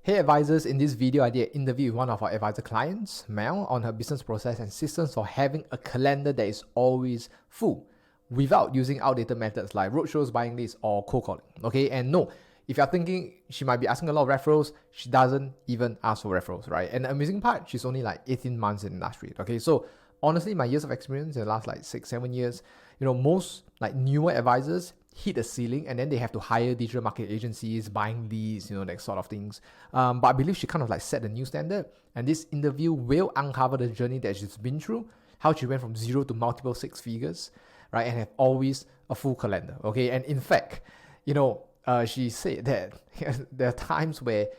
Hey advisors, in this video I did an interview with one of our advisor clients, Mel, on her business process and systems for having a calendar that is always full without using outdated methods like roadshows, buying lists, or cold calling. Okay, and no, if you're thinking she might be asking a lot of referrals, she doesn't even ask for referrals, right? And the amusing part, she's only like 18 months in the industry. Okay, so honestly, my years of experience in the last like 6-7 years, most like newer advisors hit the ceiling and then they have to hire digital marketing agencies, buying leads, that sort of things. But I believe she kind of like set the new standard. And this interview will uncover the journey that she's been through, how she went from 0 to multiple 6 figures, right? And have always a full calendar. Okay. And in fact, she said that there are times where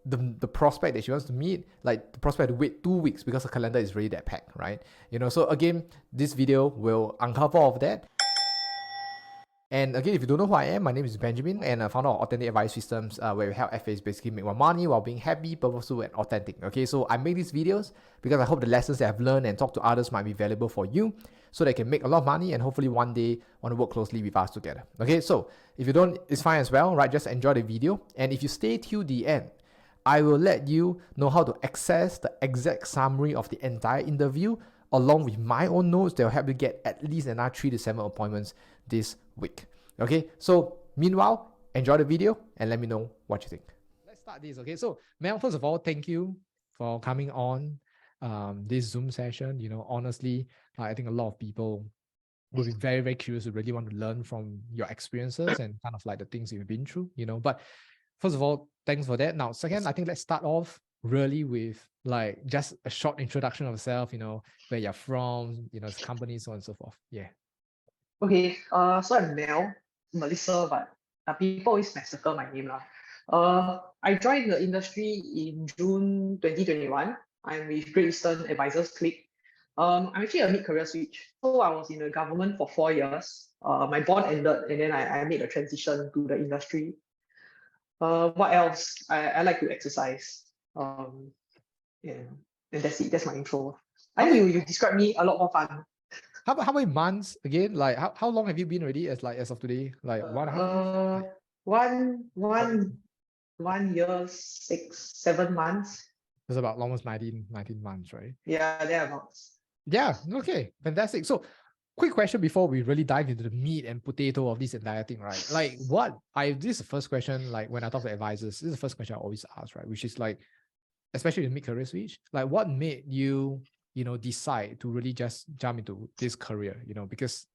the prospect that she wants to meet, like the prospect to wait 2 weeks because her calendar is really that packed, right? So again, this video will uncover all of that. And again, if you don't know who I am, my name is Benjamin, and I founder of Authentic Advice Systems, where we help FAs basically make more money while being happy, purposeful, and authentic. Okay, so I make these videos because I hope the lessons that I've learned and talked to others might be valuable for you, so they can make a lot of money and hopefully one day want to work closely with us together. Okay, so if you don't, it's fine as well, right? Just enjoy the video, and if you stay till the end, I will let you know how to access the exact summary of the entire interview along with my own notes that will help you get at least another 3 to 7 appointments this week. Okay, so meanwhile, enjoy the video and let me know what you think. Let's start this. Okay, so Mel, first of all, thank you for coming on this Zoom session. Honestly, I think a lot of people will be very, very curious to really want to learn from your experiences and kind of like the things you've been through, but first of all, thanks for that. Now, second, I think let's start off really with like just a short introduction of yourself, where you're from, company, so on and so forth. Yeah. Okay, so I'm Mel, Melissa, but people always massacre my name lah. I joined the industry in June 2021. I'm with Great Eastern Advisors Click. I'm actually a mid-career switch. So I was in the government for 4 years. My bond ended and then I made a transition to the industry. What else? I like to exercise. Yeah, and that's it. That's my intro. I think you described me a lot more fun. How many months again? Like how long have you been already as of today? Like 1.5 years? 1 year, 6-7 months. It's about almost 19 months, right? Yeah, thereabouts. Yeah, okay, fantastic. So quick question before we really dive into the meat and potato of this entire thing, right? Like this is the first question, like when I talk to advisors, this is the first question I always ask, right? Which is like, especially in mid-career switch, like what made you, decide to really just jump into this career, because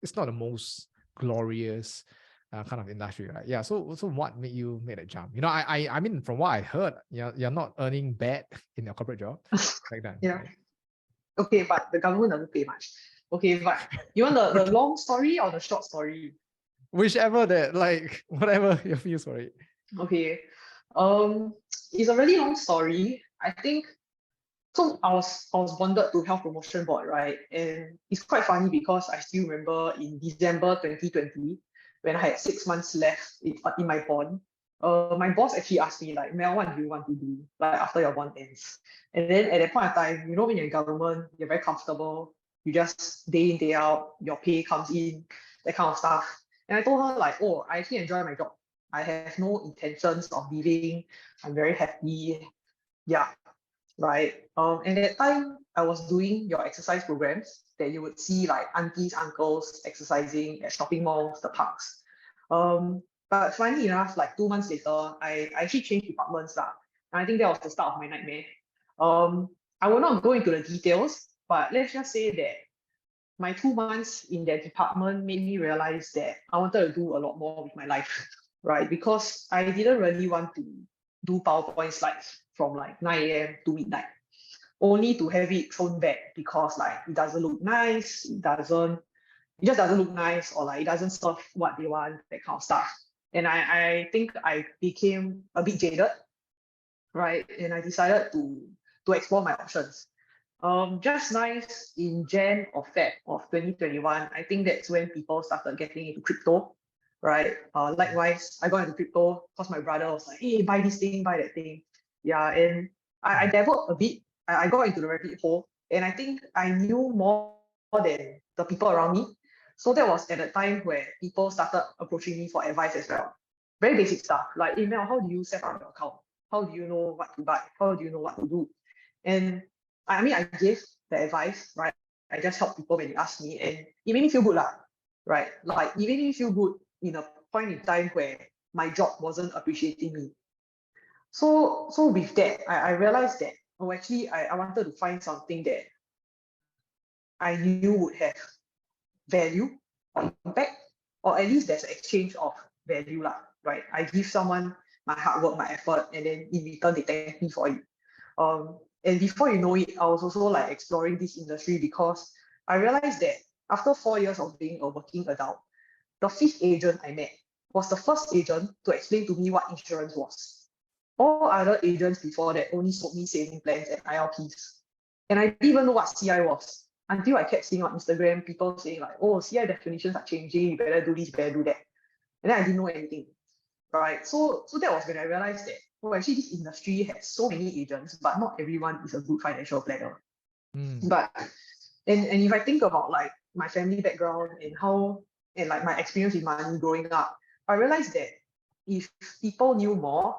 it's not the most glorious kind of industry, right? Yeah. So what made you make that jump? I mean, from what I heard, you're not earning bad in your corporate job like that. Yeah. Right? Okay, but the government doesn't pay much. Okay, but you want the long story or the short story? Whichever that, like, whatever you feel for it. Okay. It's a really long story. I think so. I was bonded to Health Promotion Board, right? And it's quite funny because I still remember in December 2020 when I had 6 months left in my bond. My boss actually asked me like, Mel, what do you want to do like after your bond ends? And then at that point of time, when you're in government, you're very comfortable. You just day in, day out, your pay comes in, that kind of stuff. And I told her like, oh, I actually enjoy my job. I have no intentions of leaving. I'm very happy. Yeah, right. And at that time, I was doing your exercise programs that you would see like aunties, uncles exercising at shopping malls, the parks. But funny enough, like 2 months later, I actually changed departments lah. And I think that was the start of my nightmare. I will not go into the details, but let's just say that my 2 months in that department made me realize that I wanted to do a lot more with my life, right? Because I didn't really want to do PowerPoint slides from like 9 a.m. to midnight, only to have it thrown back because like it doesn't look nice, it just doesn't look nice, or like it doesn't serve what they want, that kind of stuff. And I think I became a bit jaded, right? And I decided to explore my options. Just nice in Jan or Feb of 2021, I think that's when people started getting into crypto, right? Likewise, I got into crypto because my brother was like, hey, buy this thing, buy that thing. Yeah, and I dabbled a bit. I got into the rabbit hole, and I think I knew more than the people around me. So that was at a time where people started approaching me for advice as well. Very basic stuff like, hey Mel, how do you set up your account? How do you know what to buy? How do you know what to do? And I mean, I gave the advice, right? I just help people when they ask me, and it made me feel good, lah, right? Like it made me feel good in a point in time where my job wasn't appreciating me. So with that, I realized that, oh, actually, I wanted to find something that I knew would have value or impact, or at least there's an exchange of value, lah, right? I give someone my hard work, my effort, and then in return they thank me for it. And before you know it, I was also like exploring this industry because I realized that after 4 years of being a working adult, the fifth agent I met was the first agent to explain to me what insurance was. All other agents before that only sold me saving plans and ILPs. And I didn't even know what CI was until I kept seeing on Instagram people saying like, oh, CI definitions are changing, you better do this, you better do that. And then I didn't know anything, right? So that was when I realized that, oh, actually this industry has so many agents, but not everyone is a good financial planner. But and if I think about like my family background and how and like my experience with money growing up, I realized that if people knew more,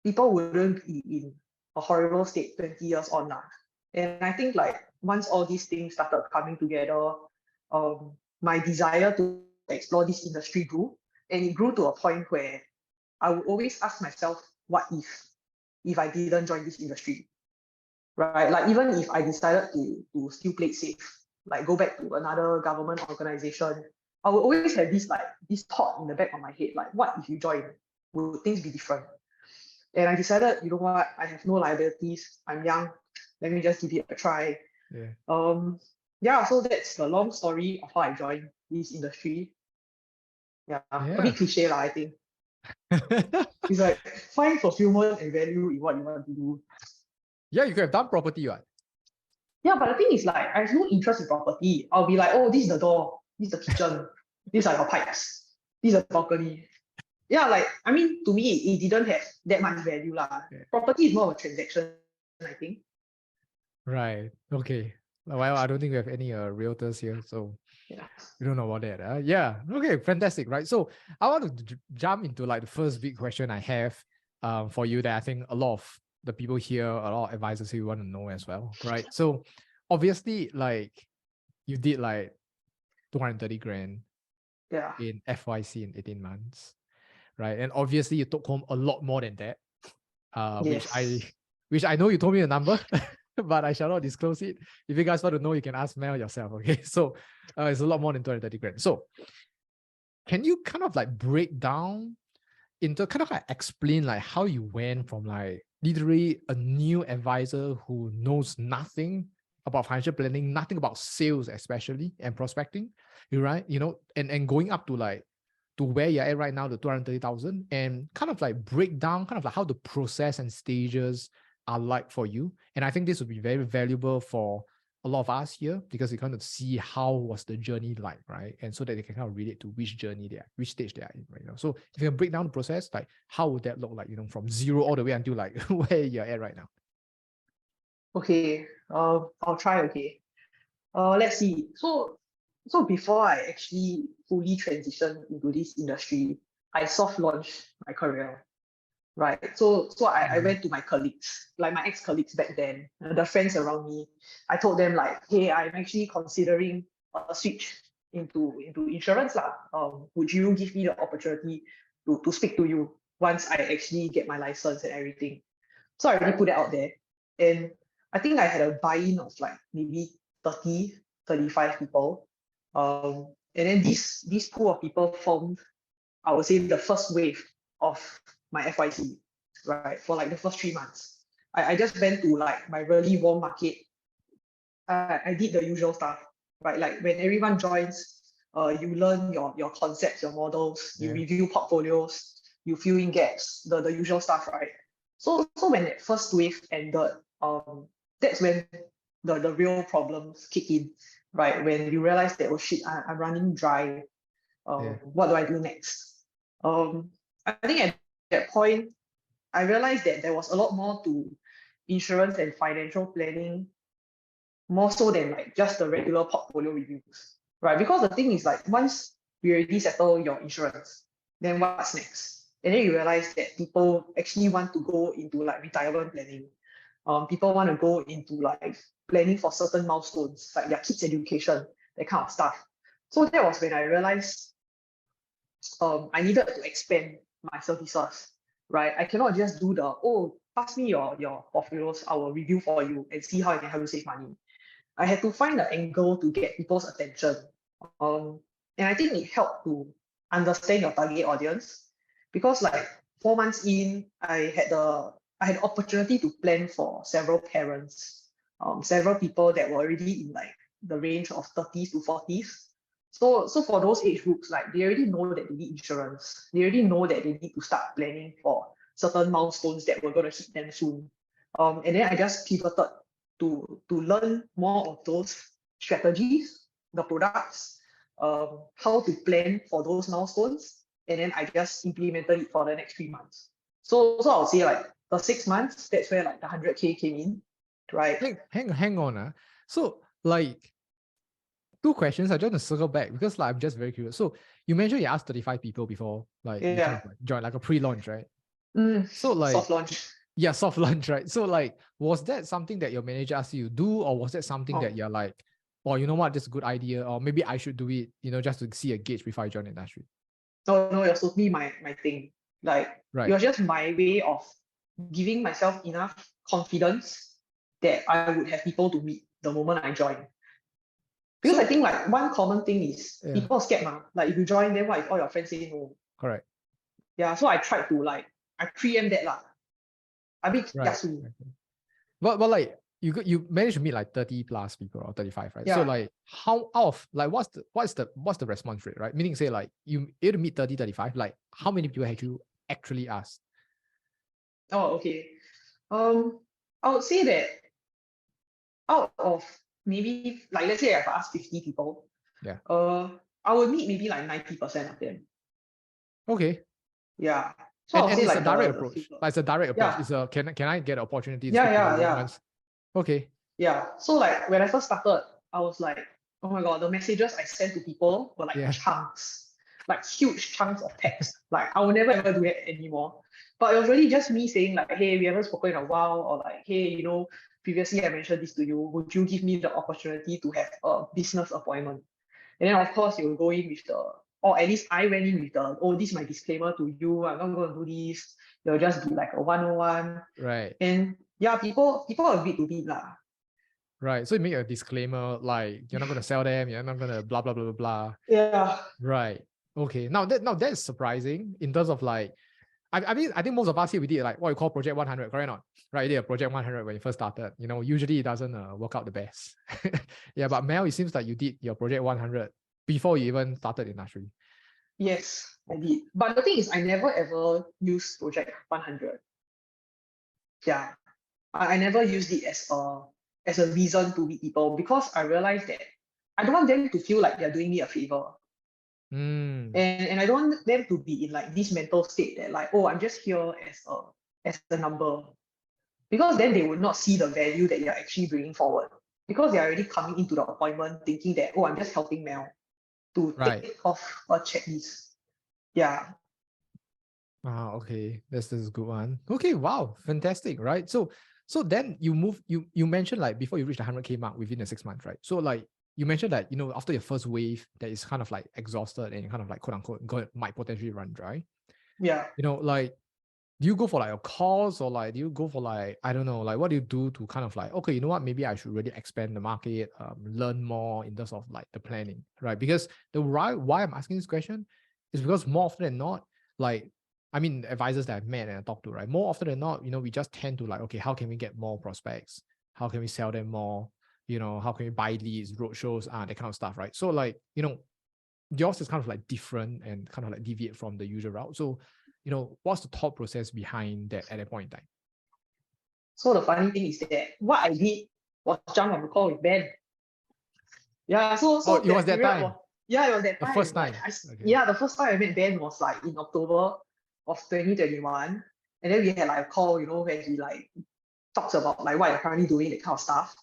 people wouldn't be in a horrible state 20 years on now. And I think like once all these things started coming together, my desire to explore this industry grew, and it grew to a point where I would always ask myself, what if I didn't join this industry, right? Like even if I decided to still play it safe, like go back to another government organization, I would always have this thought in the back of my head, like what if you join? Would things be different? And I decided, you know what, I have no liabilities, I'm young, let me just give it a try. Yeah, so that's the long story of how I joined this industry. Yeah, a bit cliche lah, I think. It's like find fulfillment and value in what you want to do. Yeah, you could have done property, right? Yeah, but the thing is like, I have no interest in property. I'll be like, oh, this is the door, this is the kitchen, these are your pipes, this is the balcony. Yeah, like, I mean, to me, it didn't have that much value lah. Yeah. Property is more of a transaction, I think. Right. Okay. Well, I don't think we have any realtors here, so Yeah. we don't know about that. Yeah. Okay. Fantastic. Right. So I want to jump into like the first big question I have for you that I think a lot of the people here, a lot of advisors here want to know as well. Right. So obviously, like you did like 230 grand Yeah. in FYC in 18 months. Right. And obviously you took home a lot more than that. Yes. which I know you told me a number, but I shall not disclose it. If you guys want to know, you can ask Mel yourself. Okay, so it's a lot more than 230 grand. So can you kind of like break down into kind of like explain like how you went from like literally a new advisor who knows nothing about financial planning, nothing about sales especially and prospecting, right? You know, and going up to like to where you're at right now, the 230,000, and kind of like break down kind of like how the process and stages are like for you. And I think this would be very valuable for a lot of us here because we kind of see how was the journey like, right? And so that they can kind of relate to which journey they are, which stage they are in right now. So if you can break down the process, like how would that look like, you know, from zero all the way until like where you're at right now? Okay, I'll try. Okay, let's see. So before I actually fully transitioned into this industry, I soft launched my career, right? So I went to my colleagues, like my ex-colleagues back then, the friends around me. I told them like, hey, I'm actually considering a switch into insurance lah. Would you give me the opportunity to speak to you once I actually get my license and everything? So I already put it out there, and I think I had a buy-in of like maybe 30, 35 people. And then this pool of people formed, I would say, the first wave of my FYC, right? For like the first 3 months. I just went to like my really warm market. I did the usual stuff, right? Like when everyone joins, you learn your concepts, your models, you review portfolios, you fill in gaps, the usual stuff, right? So when that first wave ended, that's when the real problems kick in, right? When you realize that, oh shit, I'm running dry. What do I do next? I think at that point, I realized that there was a lot more to insurance and financial planning, more so than like just the regular portfolio reviews, right? Because the thing is like once you already settle your insurance, then what's next? And then you realize that people actually want to go into like retirement planning. People want to go into like planning for certain milestones, like their kids' education, that kind of stuff. So that was when I realized I needed to expand my services, right? I cannot just do the, oh, pass me your portfolios, I will review for you and see how I can help you save money. I had to find an angle to get people's attention. Um, and I think it helped to understand your target audience because like 4 months in, I had the opportunity to plan for several parents, several people that were already in like the range of 30s to 40s. So for those age groups, like they already know that they need insurance. They already know that they need to start planning for certain milestones that were going to hit them soon. And then I just pivoted to learn more of those strategies, the products, how to plan for those milestones, and then I just implemented it for the next 3 months. So I would say like the 6 months, that's where like the 100K came in, right? Hang on. So like 2 questions. I just want to circle back because like I'm just very curious. So you mentioned you asked 35 people before like you kind Yeah. of like joined like a pre-launch, right? Mm, So like soft launch. yeah, soft launch, right? So like was that something that your manager asked you to do, or was that something that Oh, you're like, oh, you know what, this is a good idea, or maybe I should do it, just to see a gauge before I join the industry? no, it was totally my thing. Like it Right. was just my way of giving myself enough confidence that I would have people to meet the moment I join. Because I So think like one common thing is yeah, people are scared, man. Like if you join, then what if all your friends say no? correct. Yeah, so I tried to like I preempt that lah. I bit Right. kiasu. Okay. But like you managed to meet like 30 plus people or 35, right? So Yeah. like how out of like what's the response rate, right? Meaning say like you able to meet 30, 35, like how many people had you actually asked? Oh, okay. Um, I would say that out of maybe like let's say I've asked 50 people, Yeah. uh, I would meet maybe like 90% of them. Okay. Yeah. So I And would and say it's a like direct the approach. filter. Like it's a direct approach. Yeah. It's a can I get an opportunity to Yeah, speak to you yeah, yeah. once? Okay. Yeah. So like when I first started, I was like, oh my god, the messages I sent to people were like Yeah. chunks, like huge chunks of text. Like I will never ever do that anymore. But it was really just me saying like, hey, we haven't spoken in a while, or like, hey, previously I mentioned this to you. Would you give me the opportunity to have a business appointment? And then of course you will go in with the, or at least I went in with the, oh, this is my disclaimer to you. I'm not going to do this. It'll just be like a 101. Right. And yeah, people agreed to it lah. Right. So you make a disclaimer like you're not gonna sell them, you're not gonna blah blah blah blah blah. Yeah. Right. Okay. Now that's surprising in terms of like I think most of us here we did like what you call Project 100, correct or not? Right, you did a Project 100 when you first started. Usually it doesn't work out the best. Yeah, but Mel, it seems like you did your Project 100 before you even started the industry. Yes, I did. But the thing is, I never ever used Project 100. Yeah, I never used it as a reason to meet people because I realized that I don't want them to feel like they're doing me a favor. Mm, And I don't want them to be in like this mental state that like, oh, I'm just here as a number. Because then they would not see the value that you're actually bringing forward. Because they're already coming into the appointment thinking that, oh, I'm just helping Mel to right. take off a checklist. Yeah. Okay. This is a good one. Okay, wow, fantastic, right? So then you mentioned like before you reach the 100K mark within the 6 months, right? So like you mentioned that after your first wave that is kind of like exhausted and kind of like quote unquote might potentially run dry. Yeah. Like do you go for like a course, or like do you go for like I don't know, like what do you do to kind of like, okay, you know what, maybe I should really expand the market, learn more in terms of like the planning, right? Because why I'm asking this question is because more often than not, like I mean advisors that I've met and I talk to, right, more often than not, we just tend to like, okay, how can we get more prospects, how can we sell them more, how can we buy leads, roadshows, that kind of stuff, right? So like yours is kind of like different and kind of like deviate from the usual route. So what's the thought process behind that at that point in time? So the funny thing is that what I did was jump on the call with Ben. Yeah, Oh, so it was that that period time, was, yeah, it was that the time. first Like time. Okay. yeah, the first time I met Ben was like in October of 2021. And then we had like a call, where he like talks about like what you're currently doing, that kind of stuff.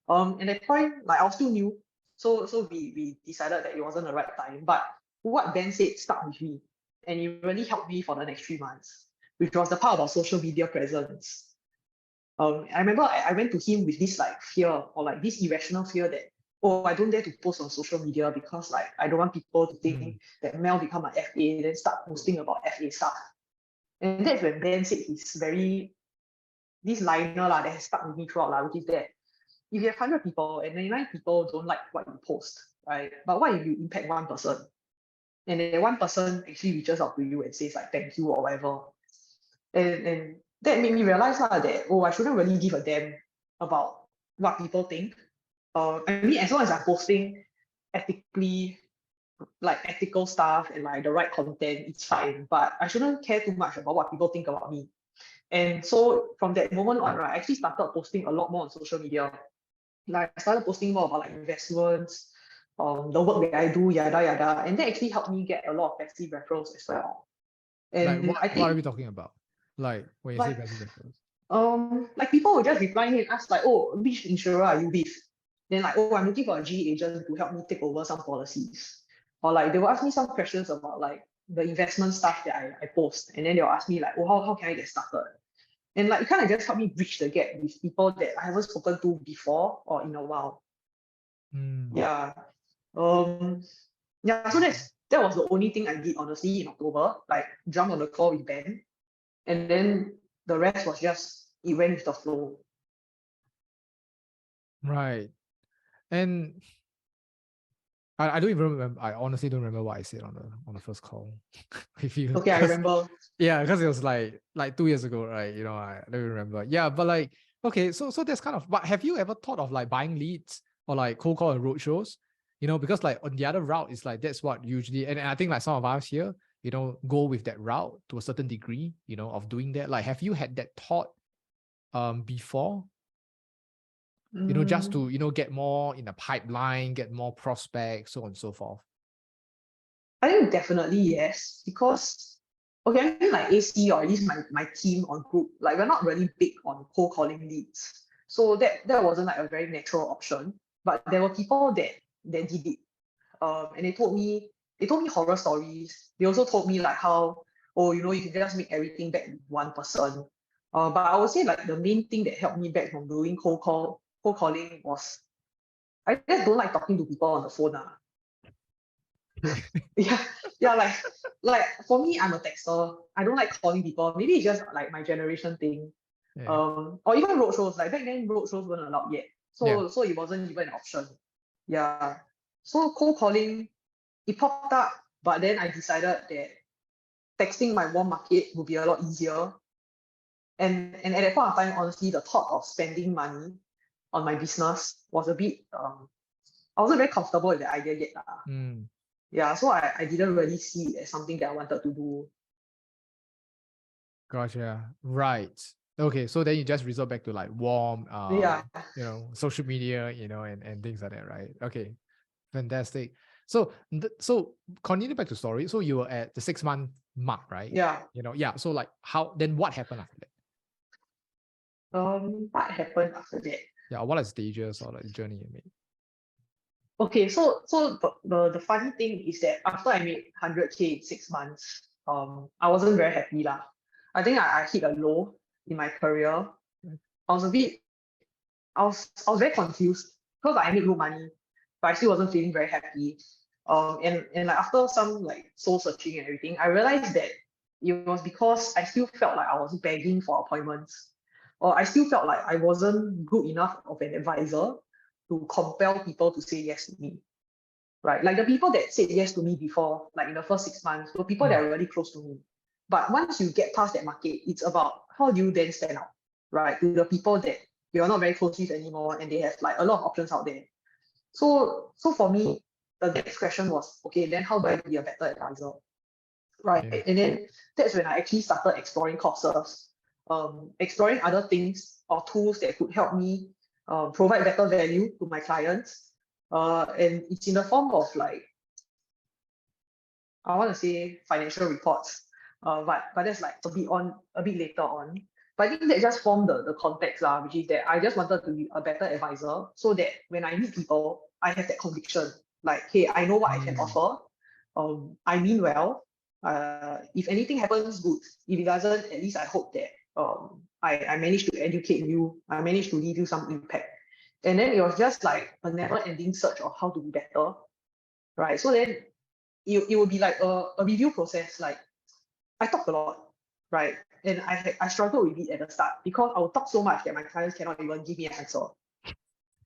And at that point, like I was still new. So we decided that it wasn't the right time. But what Ben said stuck with me. and it really helped me for the next 3 months, which was the part about social media presence. I remember I went to him with this like fear or like this irrational fear that, oh, I don't dare to post on social media because like I don't want people to think that Mel become an FA, then start posting about FA stuff. And that's when Ben said this liner that has stuck with me throughout, which is that if you have 100 people and 99 people don't like what you post, right? But what if you impact one person? And then one person actually reaches out to you and says like thank you or whatever. And that made me realize that, oh, I shouldn't really give a damn about what people think. I mean, as long as I'm posting ethically, like ethical stuff and like the right content, it's fine. But I shouldn't care too much about what people think about me. And so from that moment on, right, I actually started posting a lot more on social media. Like I started posting more about like investments, the work that I do, yada yada. And that actually helped me get a lot of passive referrals as well. Like And I what are we think talking about? Like when you say like passive referrals. like people will just reply me and ask like, oh, which insurer are you with? Then like, oh, I'm looking for a G agent to help me take over some policies. Or like they will ask me some questions about like the investment stuff that I post. And then they'll ask me like, oh, how can I get started? And like it kind of just helped me bridge the gap with people that I haven't spoken to before or in a while. Yeah. Um yeah, so that was the only thing I did honestly in October, like jump on the call with Ben. And then the rest was just it went with the flow. Right. And I don't even remember. I honestly don't remember what I said on the first call. If you Okay, I remember. yeah, because it was like 2 years ago, right? I don't remember. Yeah, but like okay, so that's kind of. But have you ever thought of like buying leads or like cold call and roadshows? Because like on the other route, it's like that's what usually, and I think like some of us here, go with that route to a certain degree, of doing that. Like, have you had that thought before? Just to get more in the pipeline, get more prospects, so on and so forth. I think definitely yes, because okay, I mean like AC or at least my team or group, like we're not really big on cold calling leads. So that wasn't like a very natural option. But there were people that did it. And they told me horror stories. They also told me like how, oh, you can just make everything back with one person. But I would say like the main thing that helped me back from doing cold calling was I just don't like talking to people on the phone. Yeah, yeah, like for me, I'm a texter. I don't like calling people. Maybe it's just like my generation thing. Yeah. Or even roadshows. Like back then, roadshows weren't allowed yet, Yeah. so it wasn't even an option. Yeah, so cold calling, it popped up, but then I decided that texting my warm market would be a lot easier. And at that point of time, honestly, the thought of spending money on my business was a bit I wasn't very comfortable with the idea yet. Yeah, so I didn't really see it as something that I wanted to do. Gotcha. Right. Okay. So then you just resort back to like warm, Yeah, social media, and things like that, right? Okay. Fantastic. So, so continue back to story. So you were at the 6-month mark, right? yeah. Yeah. So like then what happened after that? What happened after that? Yeah. What are stages or like journey you made? Okay, so the funny thing is that after I made 100K in 6 months, I wasn't very happy lah. I think I hit a low in my career. I was a bit, I was very confused because I made good money, but I still wasn't feeling very happy. And like after some like soul searching and everything, I realized that it was because I still felt like I was begging for appointments, or I still felt like I wasn't good enough of an advisor to compel people to say yes to me. Right? Like the people that said yes to me before, like in the first 6 months, were people that are really close to me. But once you get past that market, it's about how do you then stand out, right? To the people that you're not very close with anymore and they have like a lot of options out there. So for me, the next question was, okay, then how do I be a better advisor? Right. Yeah. And then that's when I actually started exploring courses, exploring other things or tools that could help me provide better value to my clients. And it's in the form of like, I want to say financial reports, but that's like a bit later on. But I think that just formed the context, which is that I just wanted to be a better advisor so that when I meet people, I have that conviction. Like, hey, I know what I can offer. I mean well, If anything happens, good. If it doesn't, at least I hope that I managed to educate you. I managed to leave you some impact. And then it was just like a never-ending search of how to be better, right? So then it would be like a review process. Like I talk a lot, right? And I struggled with it at the start because I will talk so much that my clients cannot even give me an answer.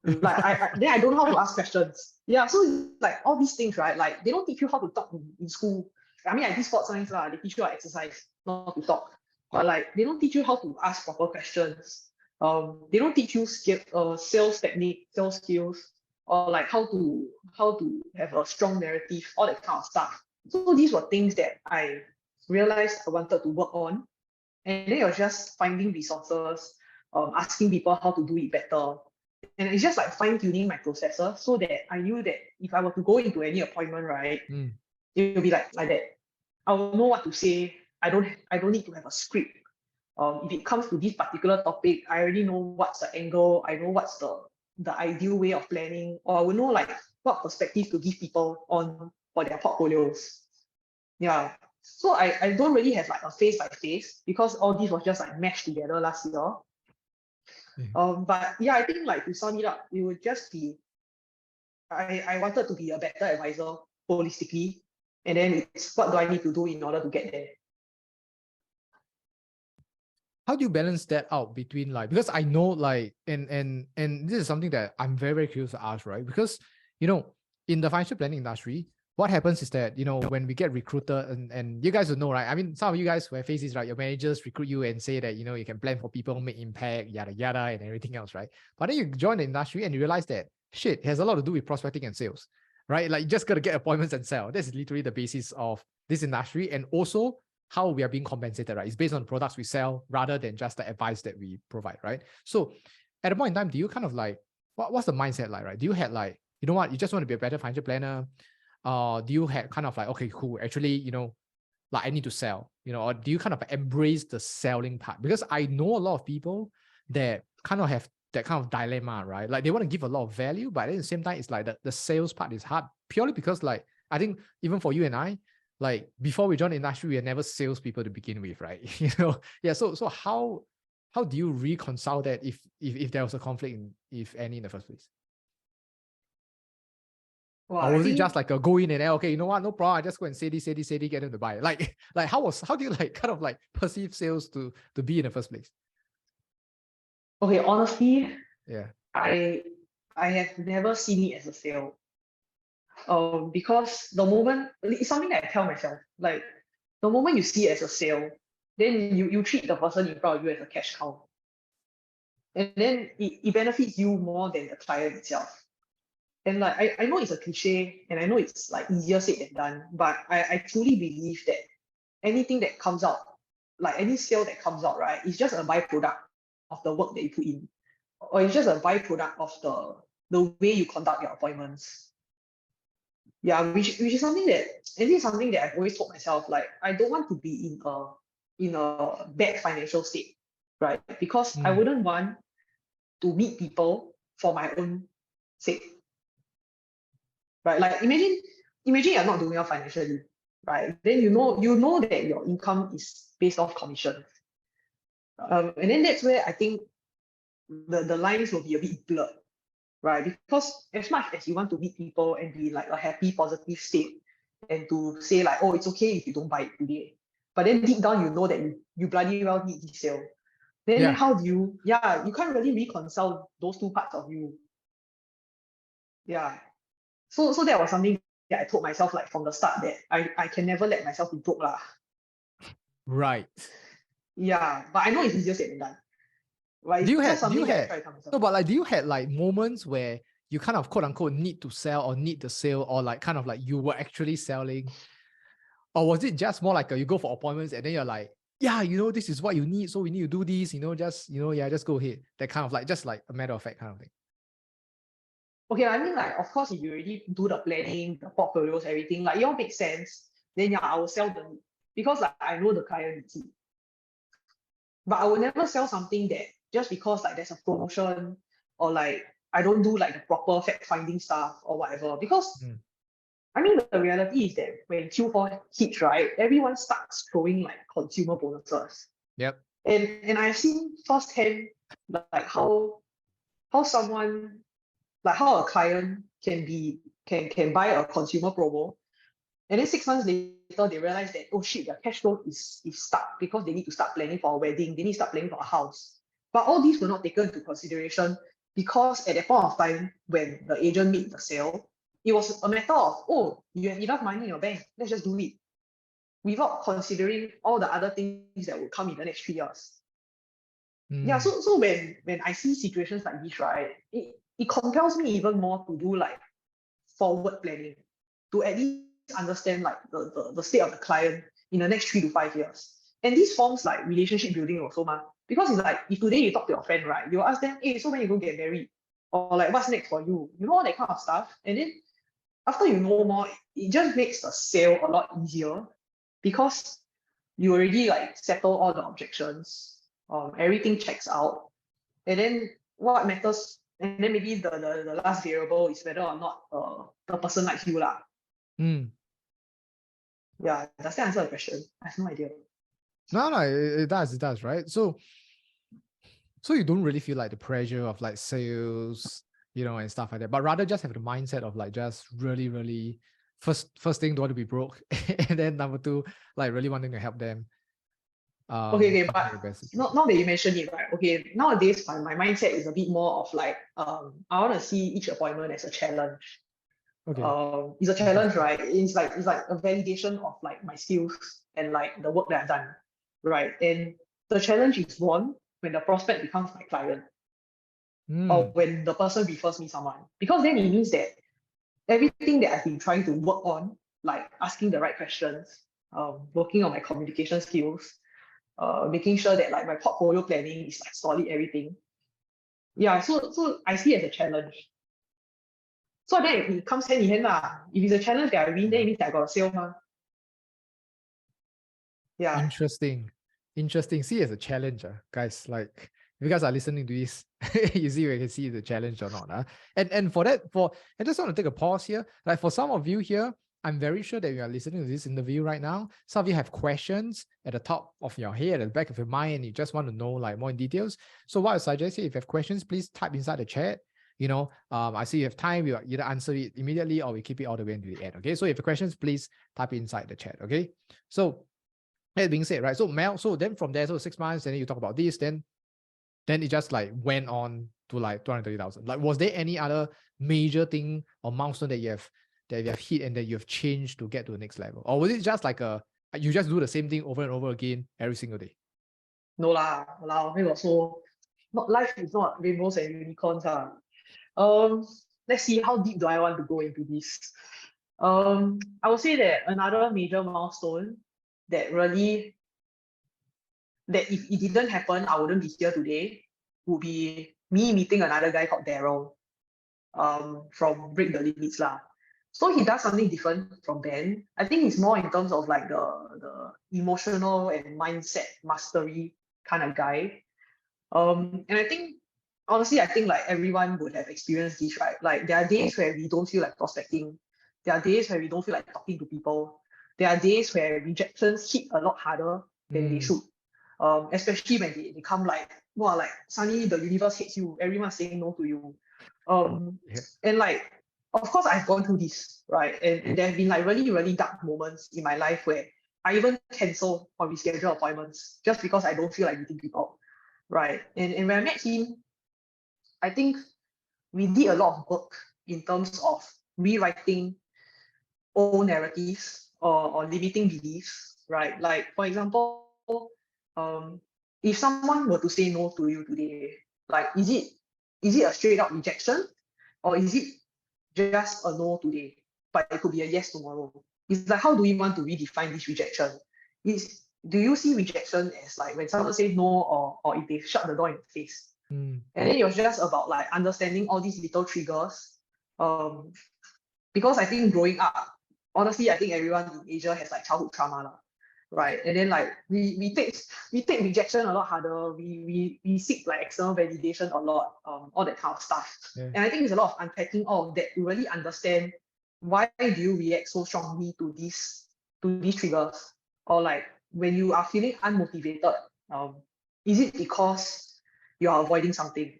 Like then I don't know how to ask questions. Yeah, so it's like all these things, right? Like they don't teach you how to talk in school. I mean, I did sports science lah. They teach you how to exercise, not to talk. But like they don't teach you how to ask proper questions. They don't teach you sales technique, sales skills, or like how to have a strong narrative, all that kind of stuff. So these were things that I realized I wanted to work on, and then it was just finding resources, asking people how to do it better. And it's just like fine-tuning my processor so that I knew that if I were to go into any appointment, right, it will be like that. I will know what to say. I don't need to have a script. If it comes to this particular topic, I already know what's the angle. I know what's the ideal way of planning, or I will know like what perspective to give people on for their portfolios. Yeah. So I don't really have like a face by face because all this was just like meshed together last year. But yeah, I think like to sum it up, it would just be I wanted to be a better advisor holistically, and then it's what do I need to do in order to get there. How do you balance that out between like, because I know like and this is something that I'm very, very curious to ask, right? Because in the financial planning industry, what happens is that when we get recruited, and you guys will know, right? I mean, some of you guys who have faced this, right? Your managers recruit you and say that you can plan for people, make impact, yada yada, and everything else, right? But then you join the industry and you realize that shit, it has a lot to do with prospecting and sales, right? Like you just gotta get appointments and sell. That's literally the basis of this industry, and also how we are being compensated, right? It's based on the products we sell rather than just the advice that we provide, right? So at a point in time, do you kind of like, what's the mindset like, right? Do you have like, you know what, you just want to be a better financial planner? Do you have kind of like, okay, cool, actually, like I need to sell, or do you kind of embrace the selling part? Because I know a lot of people that kind of have that kind of dilemma, right? Like they want to give a lot of value, but at the same time, it's like the sales part is hard purely because like, I think even for you and I, like before we joined the industry, we are never salespeople to begin with, right? Yeah. So how do you reconcile that if there was a conflict, if any, in the first place? Well, or was it just like a go in and then, okay, you know what, no problem, I just go and say this, get them to buy it? Like how do you like kind of like perceive sales to be in the first place? Okay, honestly, Yeah. I have never seen it as a sale. Because the moment it's something that I tell myself, like the moment you see it as a sale, then you treat the person in front of you as a cash cow. And then it benefits you more than the client itself. And like I know it's a cliche and I know it's like easier said than done, but I truly believe that anything that comes out, like any sale that comes out, right, is just a byproduct of the work that you put in. Or it's just a byproduct of the way you conduct your appointments. Yeah, which is something that, and this is something that I've always told myself, like I don't want to be in a bad financial state, right? Because I wouldn't want to meet people for my own sake. Right? Like imagine you're not doing well financially, right? Then you know that your income is based off commission. And then that's where I think the lines will be a bit blurred, right? Because as much as you want to meet people and be like a happy, positive state, and to say like, oh, it's okay if you don't buy it today, but then deep down you know that you bloody well need this sale. Then how do you can't really reconcile those two parts of you. Yeah. So that was something that I told myself like from the start, that I can never let myself be broke lah. Right. Yeah, but I know it's easier said than done. Right? Do you have no, but like, do you had like moments where you kind of quote unquote need to sell or need the sale, or like kind of like you were actually selling? Or was it just more like you go for appointments and then you're like, yeah, this is what you need, so we need to do this, just go ahead. That kind of like, just like a matter of fact kind of thing. Okay, I mean like, of course, if you already do the planning, the portfolios, everything, like it all makes sense, then yeah, I will sell them because like I know the client needs it. But I will never sell something that just because like there's a promotion, or like I don't do like the proper fact finding stuff or whatever, because I mean, the reality is that when Q4 hits, right, everyone starts throwing like consumer bonuses. Yep. And I've seen firsthand like how someone like how a client can buy a consumer promo, and then 6 months later they realize that, oh shit, their cash flow is stuck because they need to start planning for a wedding, they need to start planning for a house. But all these were not taken into consideration because at that point of time when the agent made the sale, it was a matter of, oh, you have enough money in your bank, let's just do it, without considering all the other things that will come in the next 3 years. Yeah, so when I see situations like this, right, it compels me even more to do like forward planning, to at least understand like the state of the client in the next 3 to 5 years. And this forms like relationship building also, ma. Because it's like if today you talk to your friend, right, you ask them, hey, so when you go get married? Or like what's next for you? You know, all that kind of stuff. And then after you know more, it just makes the sale a lot easier because you already like settle all the objections. Everything checks out. And then what matters, and then maybe the last variable is whether or not the person likes you lah. Yeah, does that answer the question? I have no idea. No, it does, right? So you don't really feel like the pressure of like sales, and stuff like that, but rather just have the mindset of like just really, really first thing, don't want to be broke, and then number two, like really wanting to help them. Okay, but not that you mentioned it, right? Okay, nowadays my mindset is a bit more of like I want to see each appointment as a challenge. Okay. It's a challenge, right? It's like a validation of like my skills and like the work that I've done, right? And the challenge is won when the prospect becomes my client, or when the person refers me someone, because then it means that everything that I've been trying to work on, like asking the right questions, working on my communication skills, making sure that like my portfolio planning is like solid, everything. Yeah, so I see it as a challenge. So then it comes hand in hand lah. If it's a challenge that I win, then it means that I got a sale, ma. Yeah. Interesting. See, as a challenge, guys. Like, if you guys are listening to this, you see, we can see the challenge or not. And for that, I just want to take a pause here. Like, for some of you here, I'm very sure that you are listening to this interview right now. Some of you have questions at the top of your head, at the back of your mind, and you just want to know like more in details. So what I suggest here, if you have questions, please type inside the chat. I see you have time. We either answer it immediately or we keep it all the way until the end. Okay. So if you have questions, please type inside the chat. Okay. So that being said, right? So Mel, so then from there, so 6 months, and then you talk about this, then it just like went on to like 230,000. Like, was there any other major thing or milestone that you have hit and that you have changed to get to the next level? Or was it just like you just do the same thing over and over again every single day? No lah, so not, life is not rainbows and unicorns. Let's see, how deep do I want to go into this? I would say that another major milestone that really, that if it didn't happen, I wouldn't be here today, would be me meeting another guy called Daryl, from Break the Limits lah. So he does something different from Ben. I think it's more in terms of like the emotional and mindset mastery kind of guy. And I think, honestly, I think like everyone would have experienced this, right? Like there are days where we don't feel like prospecting. There are days where we don't feel like talking to people. There are days where rejections hit a lot harder than they should. Especially when they come like, wow, like suddenly the universe hates you. Everyone's saying no to you. And like, of course, I've gone through this, right? And there have been like really, really dark moments in my life where I even cancel or reschedule appointments just because I don't feel like meeting people, right? And when I met him, I think we did a lot of work in terms of rewriting old narratives or limiting beliefs, right? Like, for example, if someone were to say no to you today, like, is it a straight up rejection, or is it just a no today, but it could be a yes tomorrow? It's like, how do we want to redefine this rejection? Do you see rejection as like when someone says no, or if they shut the door in the face? And then it was just about like understanding all these little triggers. Because I think growing up, honestly, I think everyone in Asia has like childhood trauma, right? And then like we take rejection a lot harder. We seek like external validation a lot, all that kind of stuff. And I think it's a lot of unpacking all of that to really understand why do you react so strongly to these triggers? Or like when you are feeling unmotivated, is it because you are avoiding something?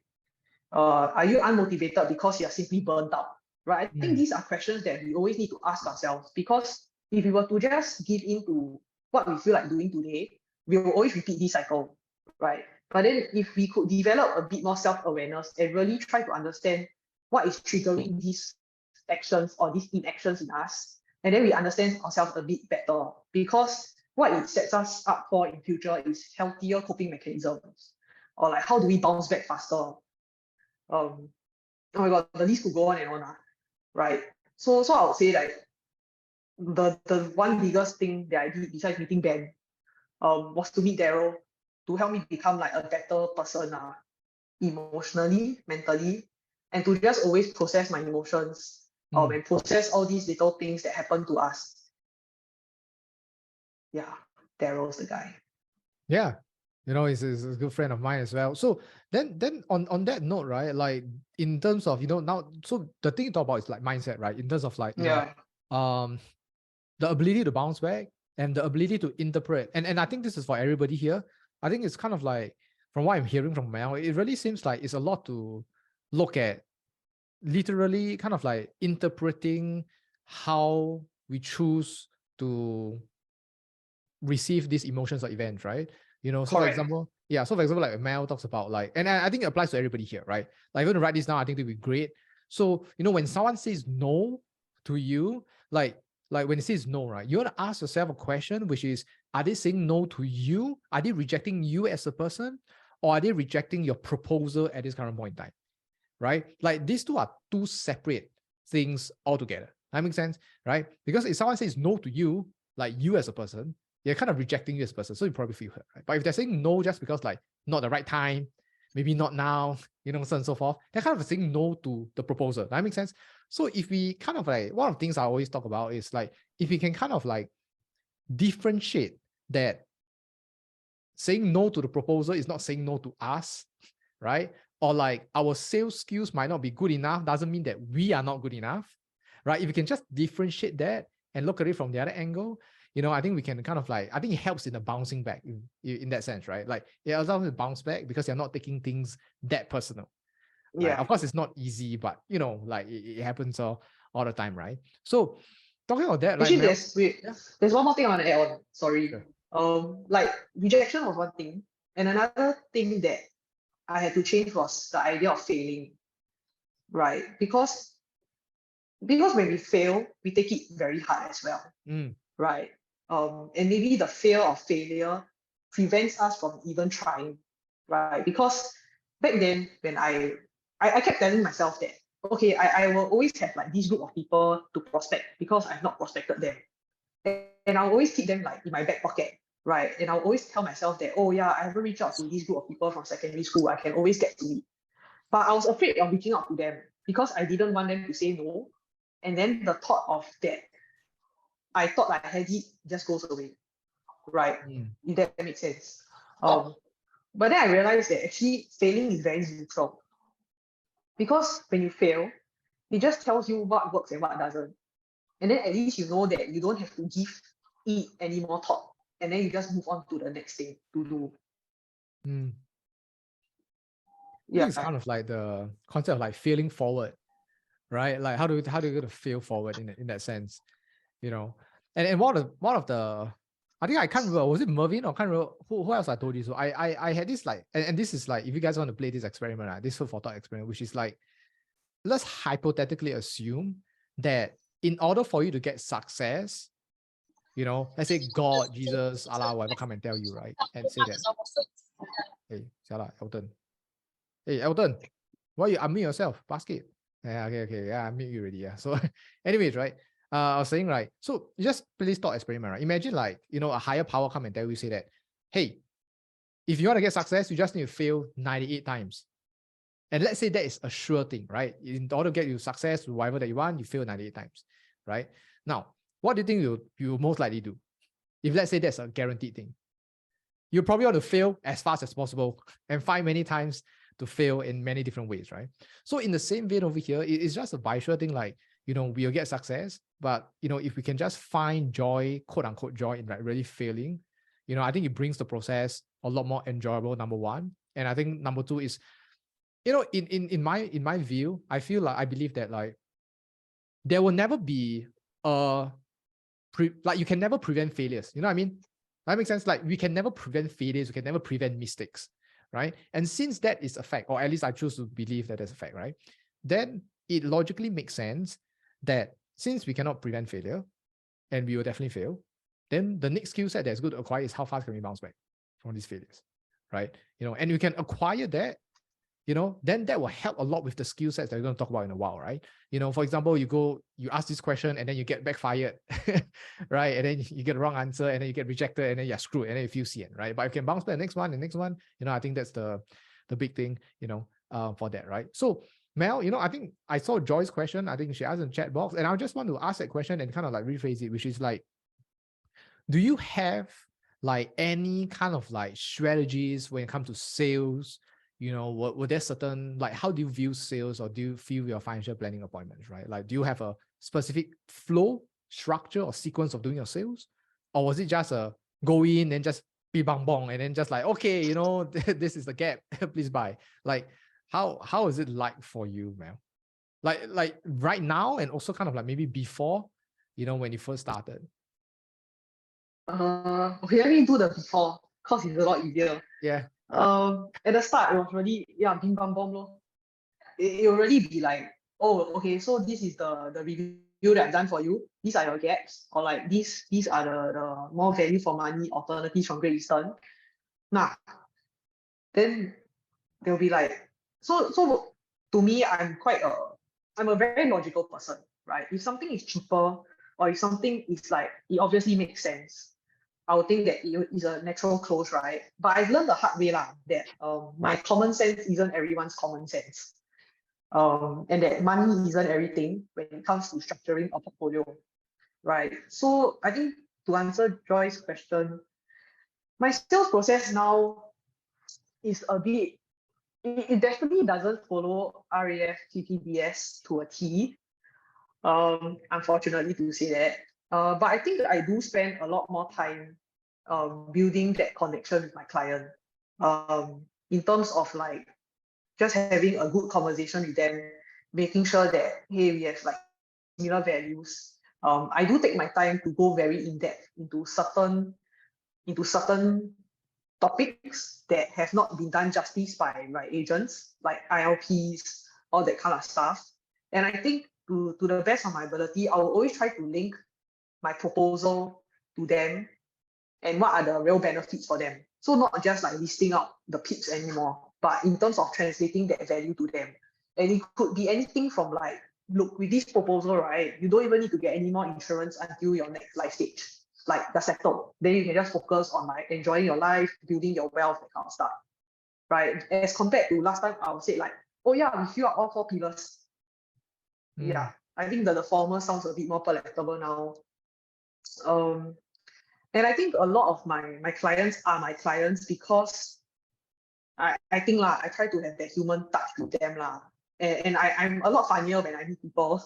Are you unmotivated because you are simply burnt out? Right? I think Mm. these are questions that we always need to ask ourselves, because if we were to just give in to what we feel like doing today, we will always repeat this cycle, right? But then if we could develop a bit more self-awareness and really try to understand what is triggering these actions or these inactions in us, and then we understand ourselves a bit better, because what it sets us up for in future is healthier coping mechanisms, or like how do we bounce back faster. um oh my god, the list could go on and on, right? So I would say like the one biggest thing that I did besides meeting Ben was to meet Daryl, to help me become like a better person, emotionally, mentally, and to just always process my emotions, Mm. and process all these little things that happen to us. Yeah, Daryl's the guy. Yeah, he's a good friend of mine as well. So then on that note, right? Like in terms of now, so the thing you talk about is like mindset, right? In terms of like Yeah, um the ability to bounce back and the ability to interpret, and I think this is for everybody here. I think it's kind of like, from what I'm hearing from Mel, it really seems like it's a lot to look at, literally kind of like interpreting how we choose to receive these emotions or events, right? So for correct. example, yeah, so for example, like Mel talks about like, and I think it applies to everybody here, right? Like, if you want to write this down, I think it'd be great. So, when someone says no to you, like when it says no, right? You want to ask yourself a question, which is, are they saying no to you? Are they rejecting you as a person? Or are they rejecting your proposal at this current point in time? Right? Like these two are two separate things altogether. That makes sense, right? Because if someone says no to you, like you as a person, they're kind of rejecting you as a person, so you probably feel hurt, right? But if they're saying no just because like not the right time, maybe not now, so on and so forth, they're kind of saying no to the proposal. That makes sense. So if we kind of like, one of the things I always talk about is like, if we can kind of like differentiate that saying no to the proposal is not saying no to us, right? Or like our sales skills might not be good enough, doesn't mean that we are not good enough, right? If you can just differentiate that and look at it from the other angle, I think we can kind of like, I think it helps in the bouncing back in that sense, right? Like it allows us to bounce back because you're not taking things that personal, right? Yeah. Of course, it's not easy, but like it happens all the time, right? So talking about that, like Actually, Mel, yeah, there's one more thing I want to add on. Sorry. sure. Like rejection was one thing, and another thing that I had to change was the idea of failing, right? Because when we fail, we take it very hard as well, Mm, right? And maybe the fear of failure prevents us from even trying, right? Because back then, when I kept telling myself that, okay, I will always have like this group of people to prospect because I've not prospected them. And I'll always keep them like in my back pocket, right? And I'll always tell myself that, oh yeah, I haven't reached out to this group of people from secondary school. I can always get to it. But I was afraid of reaching out to them because I didn't want them to say no. And then the thought of that, I thought I had it, just goes away, right? mm. If that makes sense. But then I realized that actually failing is very neutral, because when you fail, it just tells you what works and what doesn't. And then at least you know that you don't have to give it any more thought. And then you just move on to the next thing to do. Mm. I think Yeah. it's kind of like the concept of like failing forward, right? Like how do you going to fail forward in that sense, And one of the, I think I can't remember, was it Mervin or can't remember who else I told you. So I had this like, and this is like, if you guys want to play this experiment, right, this food for thought experiment, which is like, let's hypothetically assume that in order for you to get success, let's say God, Jesus, Allah, whatever come and tell you, right, and say that, hey, Salah, Elton. Hey, Elton, why you unmute yourself? Basket. Yeah, okay. Yeah, I unmute you already. Yeah. So, anyways, right. I was saying, right. So, just please thought experiment, right? Imagine like, a higher power come and tell you, say that, hey, if you want to get success, you just need to fail 98 times. And let's say that is a sure thing, right? In order to get you success, whatever that you want, you fail 98 times, right? Now, what do you think you most likely do? If let's say that's a guaranteed thing, you probably want to fail as fast as possible and find many times to fail in many different ways, right? So in the same vein over here, it's just a visual thing. Like we'll get success. But, if we can just find joy, quote unquote joy, in like really failing, I think it brings the process a lot more enjoyable, number one. And I think number two is, in my view, I believe that like there will never be like you can never prevent failures. You know what I mean? That makes sense. Like we can never prevent failures, we can never prevent mistakes, right? And since that is a fact, or at least I choose to believe that is a fact, right? Then it logically makes sense that since we cannot prevent failure, and we will definitely fail, then the next skill set that's good to acquire is how fast can we bounce back from these failures, right? And you can acquire that, then that will help a lot with the skill sets that we're going to talk about in a while, right? For example, you ask this question and then you get backfired, right? And then you get the wrong answer and then you get rejected and then you're screwed and then you feel CN, right? But you can bounce back the next one, I think that's the big thing, for that, right? So Mel, I think I saw Joy's question. I think she asked in the chat box, and I just want to ask that question and kind of like rephrase it, which is like, do you have like any kind of like strategies when it comes to sales? Were there certain, like, how do you view sales, or do you view your financial planning appointments, right? Like, do you have a specific flow, structure, or sequence of doing your sales? Or was it just a go in and just be bang bong and then just like, okay, this is the gap, please buy. Like, how is it like for you, Mel? Like right now, and also kind of like maybe before, when you first started. Okay, let me do the before, because it's a lot easier. Yeah. At the start, it was really, bing bang bong lor. It will really be like, oh, okay, so this is the review that I've done for you. These are your gaps, or like these are the more value for money alternatives from Great Eastern. Nah, then they'll be like, so to me, I'm a very logical person, right? If something is cheaper, or if something is like, it obviously makes sense, I would think that it is a natural close, right? But I've learned the hard way lah, that my common sense isn't everyone's common sense. And that money isn't everything when it comes to structuring a portfolio, right? So I think, to answer Joy's question, my sales process now is a bit, it definitely doesn't follow RAF TTBS to a T, unfortunately to say that. But I think that I do spend a lot more time building that connection with my client, in terms of like just having a good conversation with them, making sure that, hey, we have like similar values. I do take my time to go very in depth into certain topics that have not been done justice by agents, like ILPs, all that kind of stuff. And I think, to the best of my ability, I will always try to link my proposal to them and what are the real benefits for them. So not just like listing out the pips anymore, but in terms of translating that value to them. And it could be anything from like, look, with this proposal, right, you don't even need to get any more insurance until your next life stage. Like, that's settled. Then you can just focus on like enjoying your life, building your wealth, that kind of stuff. Right? As compared to last time, I would say like, oh yeah, we fill out all 4 pillars. Yeah. I think that the former sounds a bit more palatable now. And I think a lot of my clients are my clients because I think I try to have that human touch with them and I'm a lot funnier when I meet people.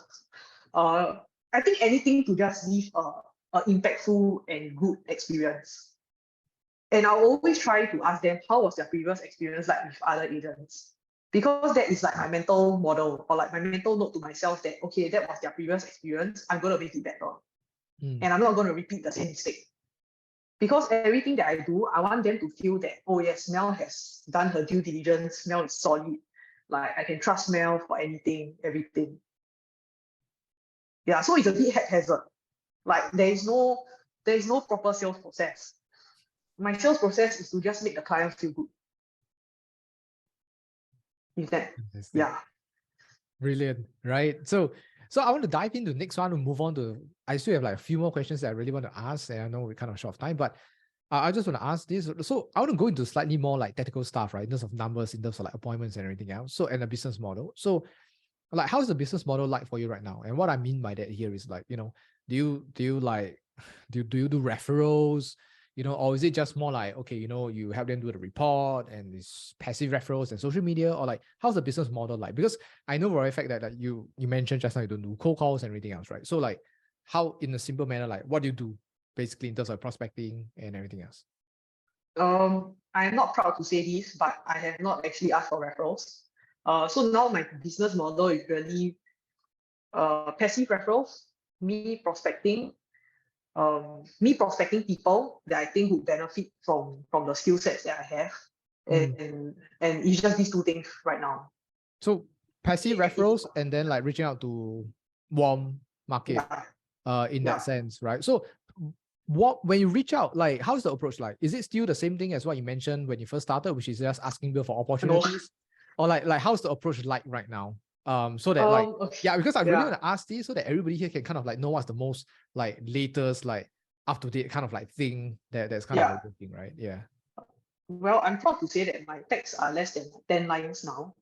I think anything to just leave a impactful and good experience. And I'll always try to ask them, how was their previous experience like with other agents? Because that is like my mental model, or like my mental note to myself that, okay, that was their previous experience, I'm going to make it better. And I'm not going to repeat the same mistake. Because everything that I do, I want them to feel that, oh yes, Mel has done her due diligence, Mel is solid. Like, I can trust Mel for anything, everything. Yeah, so it's a bit haphazard. Like, there is no proper sales process. My sales process is to just make the client feel good. Is that? Yeah. Brilliant, right? So I want to dive into the next one and move on to, I still have like a few more questions that I really want to ask, and I know we're kind of short of time, but I just want to ask this. So I want to go into slightly more like technical stuff, right? In terms of numbers, in terms of like appointments and everything else. So, and a business model. So like, how's the business model like for you right now? And what I mean by that here is like, do you do referrals? or is it just more like, okay, you help them do the report and it's passive referrals and social media, or like how's the business model like? Because I know for a fact that you mentioned just now you don't do cold calls and everything else, right? So like how in a simple manner, like what do you do basically in terms of prospecting and everything else? I'm not proud to say this, but I have not actually asked for referrals. So now my business model is really passive referrals, me prospecting people that I think would benefit from the skill sets that I have. And it's just these two things right now. So passive referrals and then like reaching out to warm market in that sense, right? So when you reach out, like how's the approach like? Is it still the same thing as what you mentioned when you first started, which is just asking people for opportunities? Or like how's the approach like right now? So that like because I really want to ask this so that everybody here can kind of like know what's the most like latest, like up to date kind of like thing that's kind of like working, right? Yeah. Well, I'm proud to say that my texts are less than 10 lines now.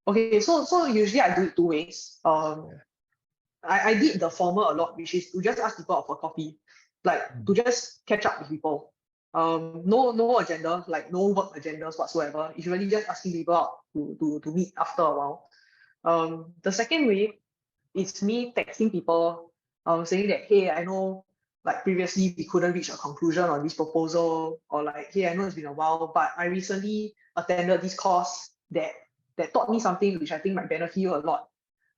Okay, so usually I do it two ways. I did the former a lot, which is to just ask people out for coffee, like to just catch up with people. No agenda, like no work agendas whatsoever. It's really just asking people out to meet after a while. The second way, it's me texting people, saying that, hey, I know like previously we couldn't reach a conclusion on this proposal, or like, hey, I know it's been a while, but I recently attended this course that taught me something which I think might benefit you a lot.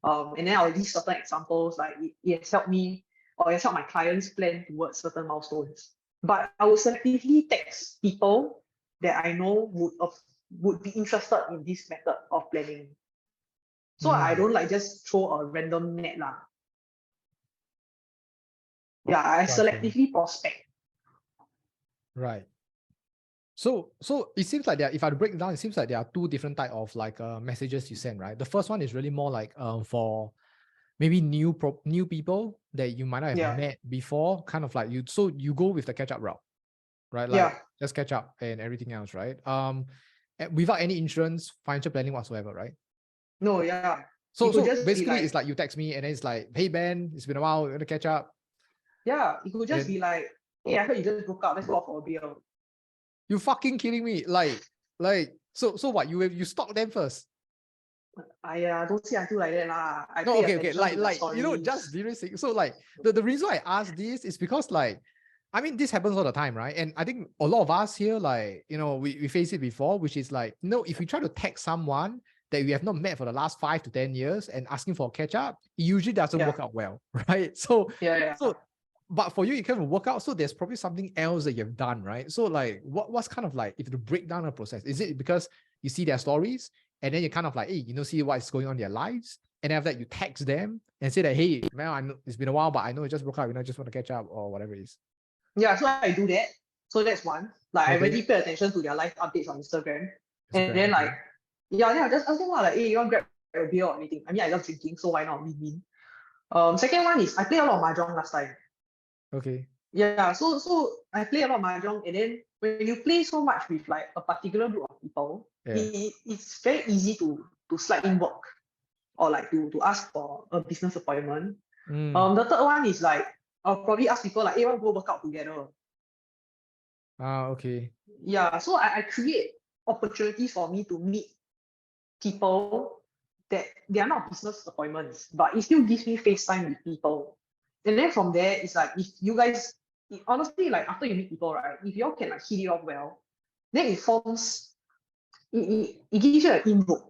And then I'll list certain examples, like it has helped me or it has helped my clients plan towards certain milestones. But I would selectively text people that I know would be interested in this method of planning. So I don't like just throw a random net lah. Yeah, I selectively prospect. Right. So it seems like if I break it down, it seems like there are two different type of like messages you send, right? The first one is really more like for maybe new people that you might not have met before, kind of like you go with the catch up route, right? Like just catch up and everything else, right? Without any insurance, financial planning whatsoever, right? No, yeah. So basically it's like you text me and then it's like, hey Ben, it's been a while, you want to catch up? Yeah, it could just be like, hey, I heard you just broke up, let's go out for a beer. You fucking kidding me? Like so what? You stalk them first? Don't say until like that lah. Okay. Like just seriously. So like the reason I ask this is because like, I mean, this happens all the time, right? And I think a lot of us here, like, we face it before, which is like, if we try to text someone that we have not met for the last 5 to 10 years and asking for a catch up, it usually doesn't work out well, right? So but for you, it can work out. So there's probably something else that you've done, right? So like, what's kind of like, if you break down the process, is it because you see their stories and then you kind of like, hey, see what's going on in their lives, and after that you text them and say that, hey, Mel, I know it's been a while, but I know it just broke up, I just want to catch up or whatever it is. Yeah, so I do that. So that's one. Like I really pay attention to their life updates on Instagram. And then like, just ask them like, hey, you want to grab a beer or anything? I mean, I love drinking, so why not win-win? Second one is I play a lot of mahjong last time. Okay. Yeah, so I play a lot of mahjong, and then when you play so much with like a particular group of people, it's very easy to slide in work or like to ask for a business appointment. The third one is like I'll probably ask people like, hey, want to go work out together? Okay. Yeah, so I create opportunities for me to meet people that they are not business appointments, but it still gives me face time with people. And then from there, it's like if you guys, honestly, like after you meet people, right, if you all can like hit it off well, then it forms, it gives you an inroad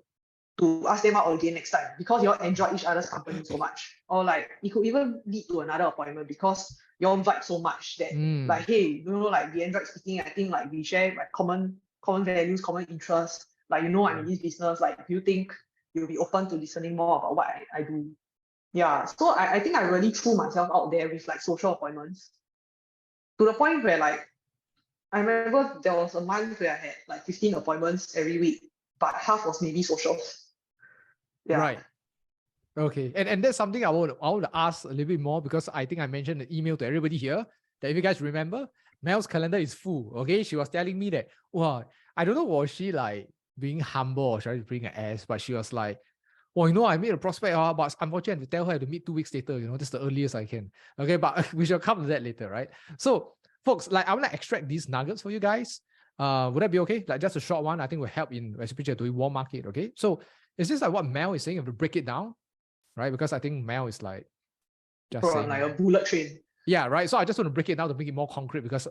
to ask them out again next time because you all enjoy each other's company so much. Or like it could even lead to another appointment because you all vibe so much that like, hey, like we enjoyed speaking. I think like we share like common values, common interests. Like, I'm in this business. Like, do you think you'll be open to listening more about what I do? Yeah, so I think I really threw myself out there with like social appointments to the point where like I remember there was a month where I had like 15 appointments every week, but half was maybe social. Yeah. Right. Okay. And that's something I want to ask a little bit more, because I think I mentioned the email to everybody here that if you guys remember, Mel's calendar is full. Okay. She was telling me that, wow, I don't know, was she like being humble or trying to bring an ass, but she was like, well, I made a prospect, but unfortunately I have to tell her to meet 2 weeks later, that's the earliest I can. Okay, but we shall come to that later, right? So folks, like I want to extract these nuggets for you guys. Would that be okay? Like just a short one, I think will help in especially doing warm market. Okay, so is this like what Mel is saying? If we break it down, right? Because I think Mel is like just From saying, like a bullet train. yeah, right. So I just want to break it down to make it more concrete because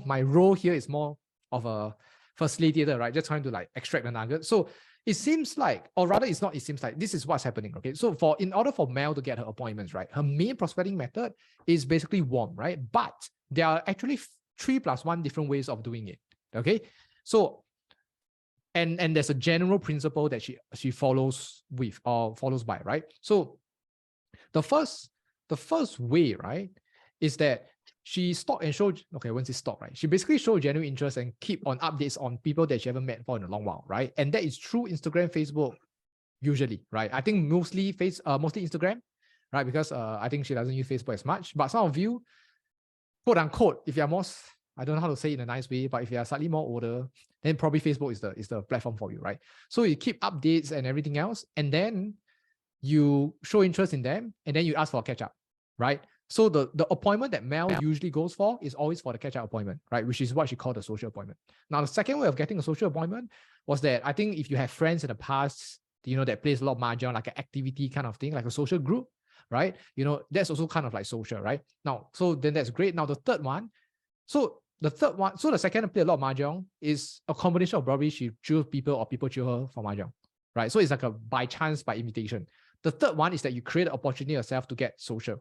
my role here is more of a facilitator, right? Just trying to like extract the nugget. So it seems like, or rather, it's not. It seems like this is what's happening. Okay, so in order for Mel to get her appointments, right, her main prospecting method is basically warm, right? But there are actually 3+1 different ways of doing it. Okay, so and there's a general principle that she follows with or follows by, right? So the first way, right, is that she stalk and show. Okay, once it's stalk, right, she basically show genuine interest and keep on updates on people that she haven't met for in a long while, right? And that is through Instagram, Facebook, usually, right? I think mostly mostly Instagram, right? Because I think she doesn't use Facebook as much. But some of you, quote unquote, if you're more, I don't know how to say it in a nice way, but if you're slightly more older, then probably Facebook is the platform for you, right? So you keep updates and everything else, and then you show interest in them, and then you ask for a catch up, right? So the appointment that Mel usually goes for is always for the catch up appointment, right? Which is what she called a social appointment. Now, the second way of getting a social appointment was that I think if you have friends in the past, that plays a lot of mahjong, like an activity kind of thing, like a social group, right? That's also kind of like social, right? Now, so then that's great. Now, the second play a lot of mahjong is a combination of probably she choose people or people choose her for mahjong, right? So it's like a by chance, by invitation. The third one is that you create an opportunity yourself to get social,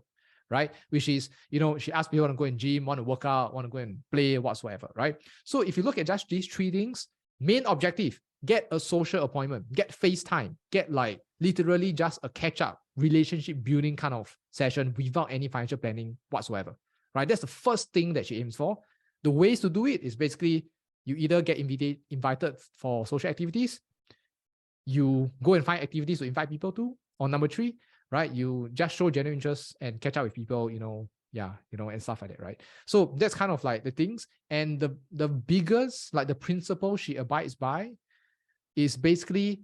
right? Which is, she asks people want to go in gym, want to work out, want to go and play whatsoever, right? So if you look at just these 3 things, main objective, get a social appointment, get FaceTime, get like literally just a catch-up, relationship building kind of session without any financial planning whatsoever, right? That's the first thing that she aims for. The ways to do it is basically you either get invited for social activities, you go and find activities to invite people to, or number 3, right, you just show genuine interest and catch up with people, and stuff like that, right? So that's kind of like the things. And the biggest, like the principle she abides by is basically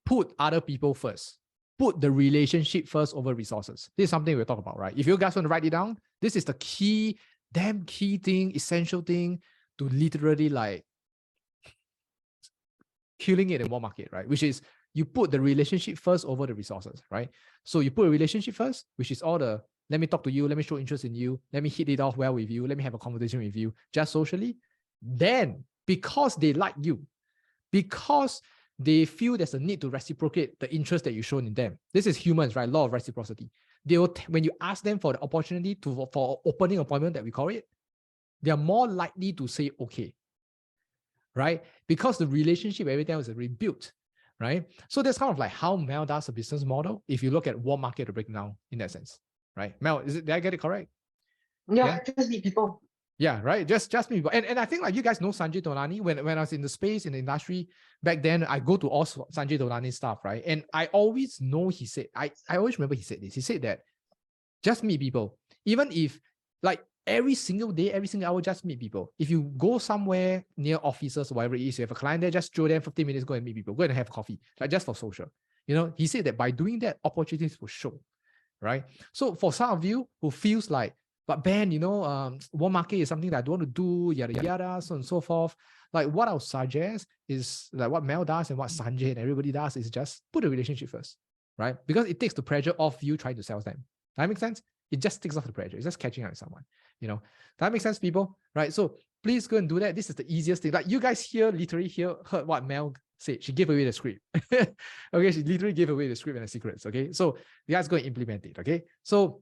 put other people first. Put the relationship first over resources. This is something we'll talk about, right? If you guys want to write it down, this is the damn key thing, essential thing to literally like killing it in one market, right? Which is you put the relationship first over the resources, right? So you put a relationship first, which is all the, let me talk to you, let me show interest in you, let me hit it off well with you, let me have a conversation with you, just socially. Then, because they like you, because they feel there's a need to reciprocate the interest that you've shown in them. This is humans, right? Law of reciprocity. They will, when you ask them for the opportunity for opening appointment that we call it, they are more likely to say okay, right? Because the relationship, everything was rebuilt, right? So that's kind of like how Mel does a business model. If you look at warm market to break down in that sense, right? Mel, did I get it correct? Yeah, just meet people. Yeah, right. Just meet people. And I think like you guys know Sanjay Dolani. When I was in the space, in the industry, back then I go to all Sanjay Dolani stuff, right? And I always know he said, I always remember he said this. He said that just meet people. Even if like every single day, every single hour, just meet people. If you go somewhere near offices or whatever it is, you have a client there, just throw them 15 minutes, go and meet people, go and have coffee, like just for social. He said that by doing that, opportunities will show, right? So for some of you who feels like, but Ben, warm market is something that I don't want to do, yada, yada, so on and so forth. Like what I'll suggest is like what Mel does and what Sanjay and everybody does is just put a relationship first, right? Because it takes the pressure off you trying to sell them. That makes sense? It just takes off the pressure. It's just catching up with someone, That makes sense, people, right? So please go and do that. This is the easiest thing. Like you guys literally heard what Mel said. She gave away the script. Okay, she literally gave away the script and the secrets. Okay, so you guys go and implement it. Okay, so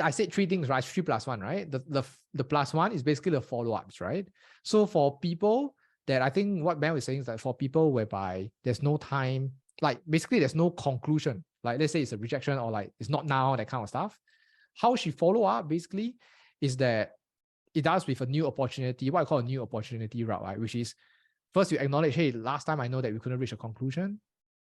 I said 3 things, right? 3+1, right? The +1 is basically the follow-ups, right? So for people that I think what Mel is saying is that for people whereby there's no time, like basically there's no conclusion, like let's say it's a rejection or like it's not now, that kind of stuff. How she follow up basically is that it does with a new opportunity, what I call a new opportunity route, right? Which is first you acknowledge, hey, last time I know that we couldn't reach a conclusion,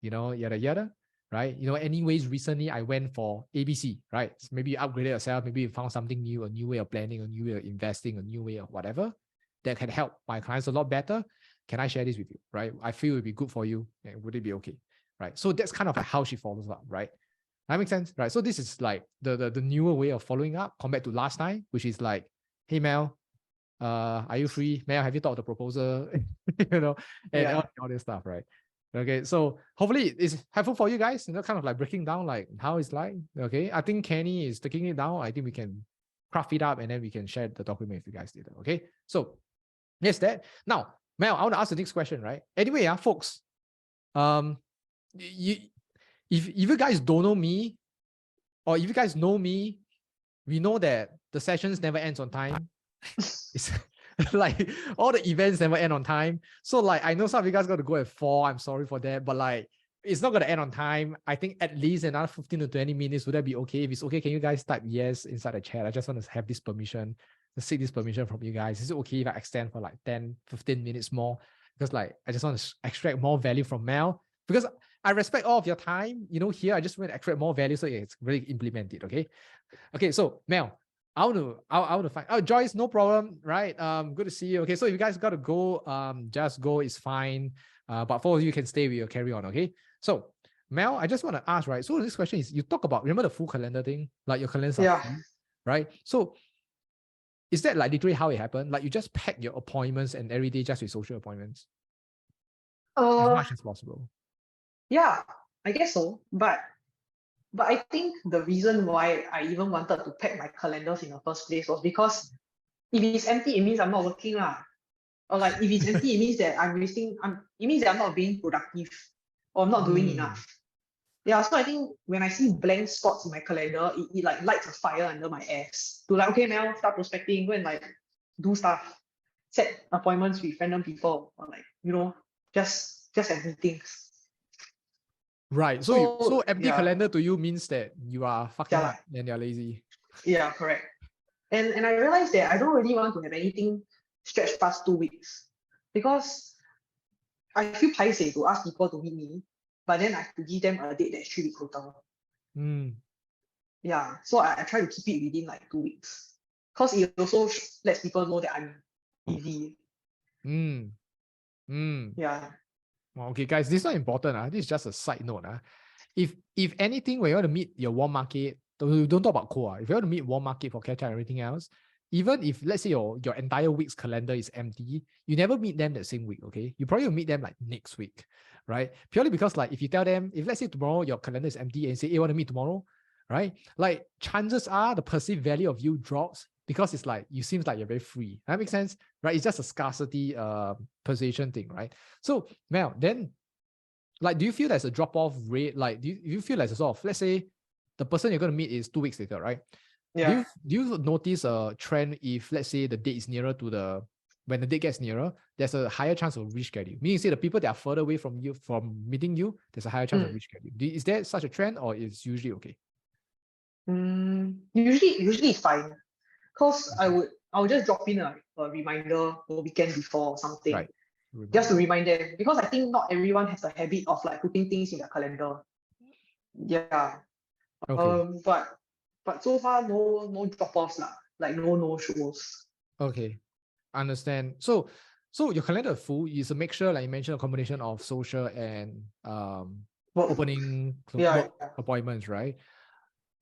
yada, yada, right? Anyways, recently I went for ABC, right? So maybe you upgraded yourself, maybe you found something new, a new way of planning, a new way of investing, a new way of whatever that can help my clients a lot better. Can I share this with you, right? I feel it would be good for you. And would it be okay, right? So that's kind of like how she follows up, right? That makes sense, right? So this is like the newer way of following up compared to last time, which is like hey Mel, are you free? Mel, have you thought of the proposal? And Yeah. all this stuff, right? Okay, so hopefully it's helpful for you guys, kind of like breaking down like how it's like. Okay, I think Kenny is taking it down. I think we can craft it up and then we can share the document with you guys later. Okay, so yes, that. Now, Mel, I want to ask the next question, right? Anyway, folks, you if you guys don't know me, or if you guys know me, we know that the sessions never ends on time. It's like all the events never end on time. So like I know some of you guys got to go at 4. I'm sorry for that, but like it's not gonna end on time. I think at least another 15 to 20 minutes. Would that be okay? If it's okay, can you guys type yes inside the chat? I just want to have this permission, to seek this permission from you guys. Is it okay if I extend for like 10, 15 minutes more? Because like I just want to extract more value from Mel. Because I respect all of your time. Here I just want to extract more value so it's really implemented. Okay, so Mel, I want to find. Oh, Joyce, no problem, right? Good to see you. Okay, so if you guys got to go, just go. It's fine. But for you can stay, we'll carry on. Okay. So Mel, I just want to ask, right? So this question is, you talk about, remember the full calendar thing, like your calendars are Yeah. full, right? So is that like literally how it happened? Like you just pack your appointments and every day just with social appointments as much as possible. Yeah, I guess so. But I think the reason why I even wanted to pack my calendars in the first place was because if it's empty, it means I'm not working lah. Or like if it's empty, it means that it means that I'm not being productive or I'm not doing enough. Yeah, so I think when I see blank spots in my calendar, it like lights a fire under my ass to like, okay, Mel, start prospecting, go and like do stuff, set appointments with random people, or like, just have meetings. Right. So empty yeah, calendar to you means that you are fucking yeah, up and you're lazy. yeah, correct. And I realized that I don't really want to have anything stretched past 2 weeks because I feel paiseh to ask people to meet me, but then I have to give them a date that's 3 weeks later. Yeah, so I try to keep it within like 2 weeks because it also lets people know that I'm busy. Yeah. Well, okay, guys, this is not important. This is just a side note. If anything, when you want to meet your warm market, don't talk about core. If you want to meet warm market for catch up and everything else, even if let's say your entire week's calendar is empty, you never meet them that same week. Okay, you probably will meet them like next week, right? Purely because like if you tell them, if let's say tomorrow your calendar is empty and say, hey, want to meet tomorrow, right? Like chances are the perceived value of you drops because it's like you seems like you're very free. That makes sense, right? It's just a scarcity position thing, right? So Mel, then like do you feel there's a drop-off rate? Like do you feel like a sort of, let's say the person you're going to meet is 2 weeks later, right? Yeah. Do you notice a trend if let's say the date is nearer to when the date gets nearer, there's a higher chance of reschedule? Meaning say the people that are further away from you from meeting you, there's a higher chance of reschedule. Is there such a trend or is usually okay? Usually it's fine because I would just drop in a reminder a weekend before or something. Right. Just to remind them because I think not everyone has the habit of like putting things in their calendar. Yeah. Okay. But so far no drop-offs lah, like no shows. Okay. Understand. So your calendar full is a mixture, like you mentioned, a combination of social and Work. opening Yeah. work appointments, right?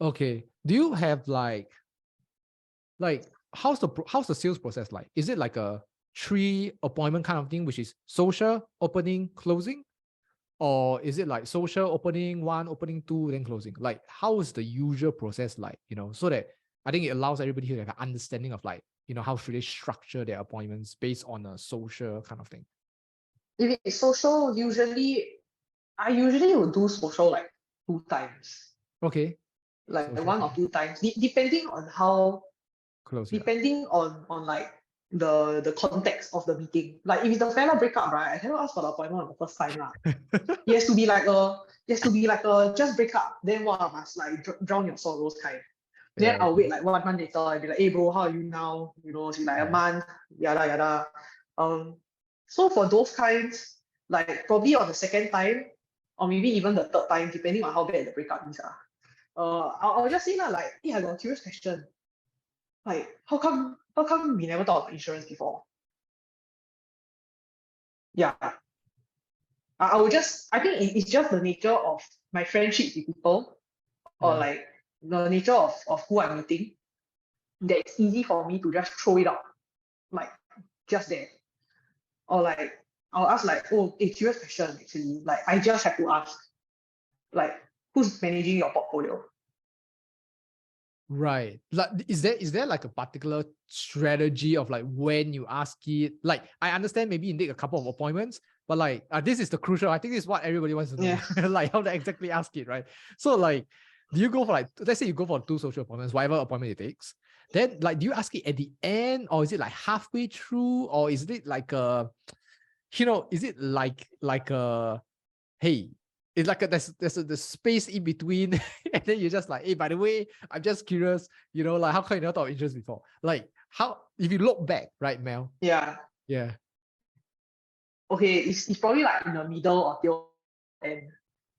Okay. Do you have like how's the sales process like? Is it like a 3 appointment kind of thing, which is social, opening, closing? Or is it like social, opening 1, opening 2, then closing? Like how is the usual process like, so that I think it allows everybody to have an understanding of like, how should they structure their appointments based on a social kind of thing? If it's social, I usually will do social like 2 times. Okay. Like Social 1 or 2 times, depending on how close. Depending on like the context of the meeting. Like if it's the fella breakup, right? I cannot ask for the appointment on the first time lah. It has to be like a just break up. Then one of us like drown your sorrows kind. Then Yeah. I'll wait like 1 month later and be like, hey bro, how are you now? It's like a month, yada yada. So for those kinds, like probably on the second time, or maybe even the third time, depending on how bad the breakup is. I'll just say like, hey, I got a curious question. Like, how come we never thought about insurance before? Yeah. I think it's just the nature of my friendship with people or like the nature of who I'm meeting. that it's easy for me to just throw it out, like just there. Or like I'll ask like, oh, a curious question actually. Like I just have to ask, like, who's managing your portfolio? Right. Like, is there like a particular strategy of like when you ask it? Like, I understand maybe you need a couple of appointments, but like this is the crucial. I think this is what everybody wants to know. Yeah. Like how to exactly ask it, right? So like, do you go for like, let's say you go for 2 social appointments, whatever appointment it takes. Then like, do you ask it at the end, or is it like halfway through, or is it like a, is it like a, hey, it's like there's the space in between, and then you're just like, hey, by the way, I'm just curious, like how come you never thought of interest before? Like how, if you look back, right, Mel? Yeah. Yeah. Okay, it's probably like in the middle or tail end.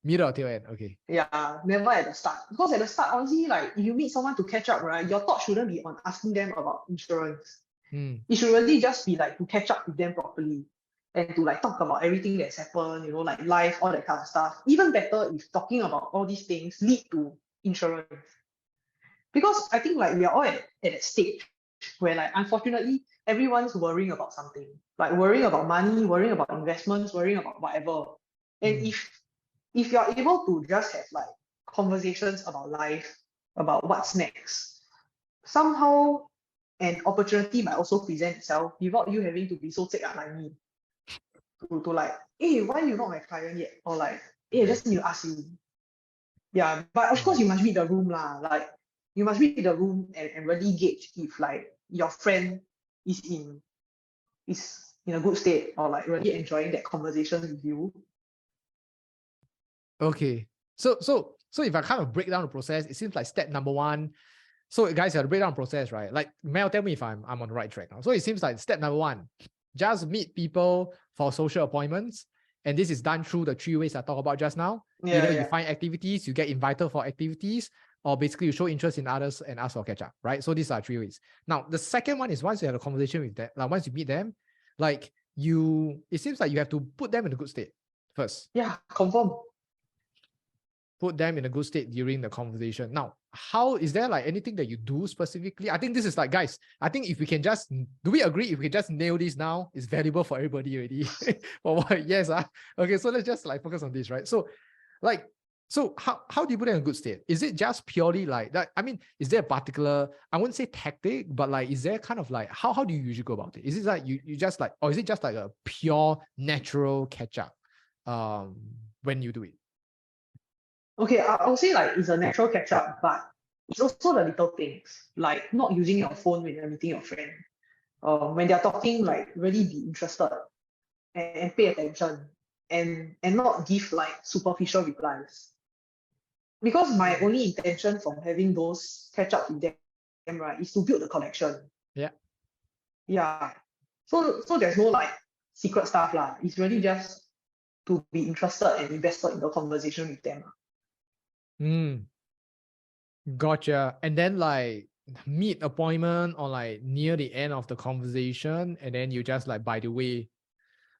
Middle or tail end, okay. Yeah, never at the start. Because at the start, honestly, like if you meet someone to catch up, right, your thought shouldn't be on asking them about insurance. It should really just be like to catch up with them properly and to like talk about everything that's happened, like life, all that kind of stuff. Even better if talking about all these things lead to insurance. Because I think like we are all at that stage where like unfortunately everyone's worrying about something. Like worrying about money, worrying about investments, worrying about whatever. And if you're able to just have like conversations about life, about what's next, somehow an opportunity might also present itself without you having to be so sick like me. To like, hey, why you not my client yet? Or like, hey, I just need to ask you. Yeah, but of course you must read the room lah. Like you must read the room and really gauge if like your friend is in a good state or like really enjoying that conversation with you. Okay. So if I kind of break down the process, it seems like step number 1. So guys, you have to break down the process, right? Like Mel, tell me if I'm on the right track now. So it seems like step number 1, just meet people for social appointments. And this is done through the 3 ways I talked about just now. Either you find activities, you get invited for activities, or basically you show interest in others and ask for catch up, right? So these are 3 ways. Now, the second one is once you have a conversation with them, like once you meet them, like it seems like you have to put them in a good state first. Yeah, confirm. Put them in a good state during the conversation. Now, how is there like anything that you do specifically? I think this is like, guys, I think if we can just, do we agree if we can just nail this now, it's valuable for everybody already? For what? Yes. Okay, so let's just like focus on this, right? So how do you put them in a good state? Is it just purely like that? I mean, is there a particular, I wouldn't say tactic, but like, is there kind of like, how do you usually go about it? Is it like you just like, or is it just like a pure natural catch up when you do it? Okay, I'll say like it's a natural catch up, but it's also the little things like not using your phone when you're meeting your friend. When they're talking, like really be interested and pay attention and not give like superficial replies. Because my only intention from having those catch up with them, right, is to build the connection. Yeah. Yeah. So there's no like secret stuff lah. It's really just to be interested and invested in the conversation with them. Gotcha. And then like meet appointment or like near the end of the conversation, and then you just like, by the way,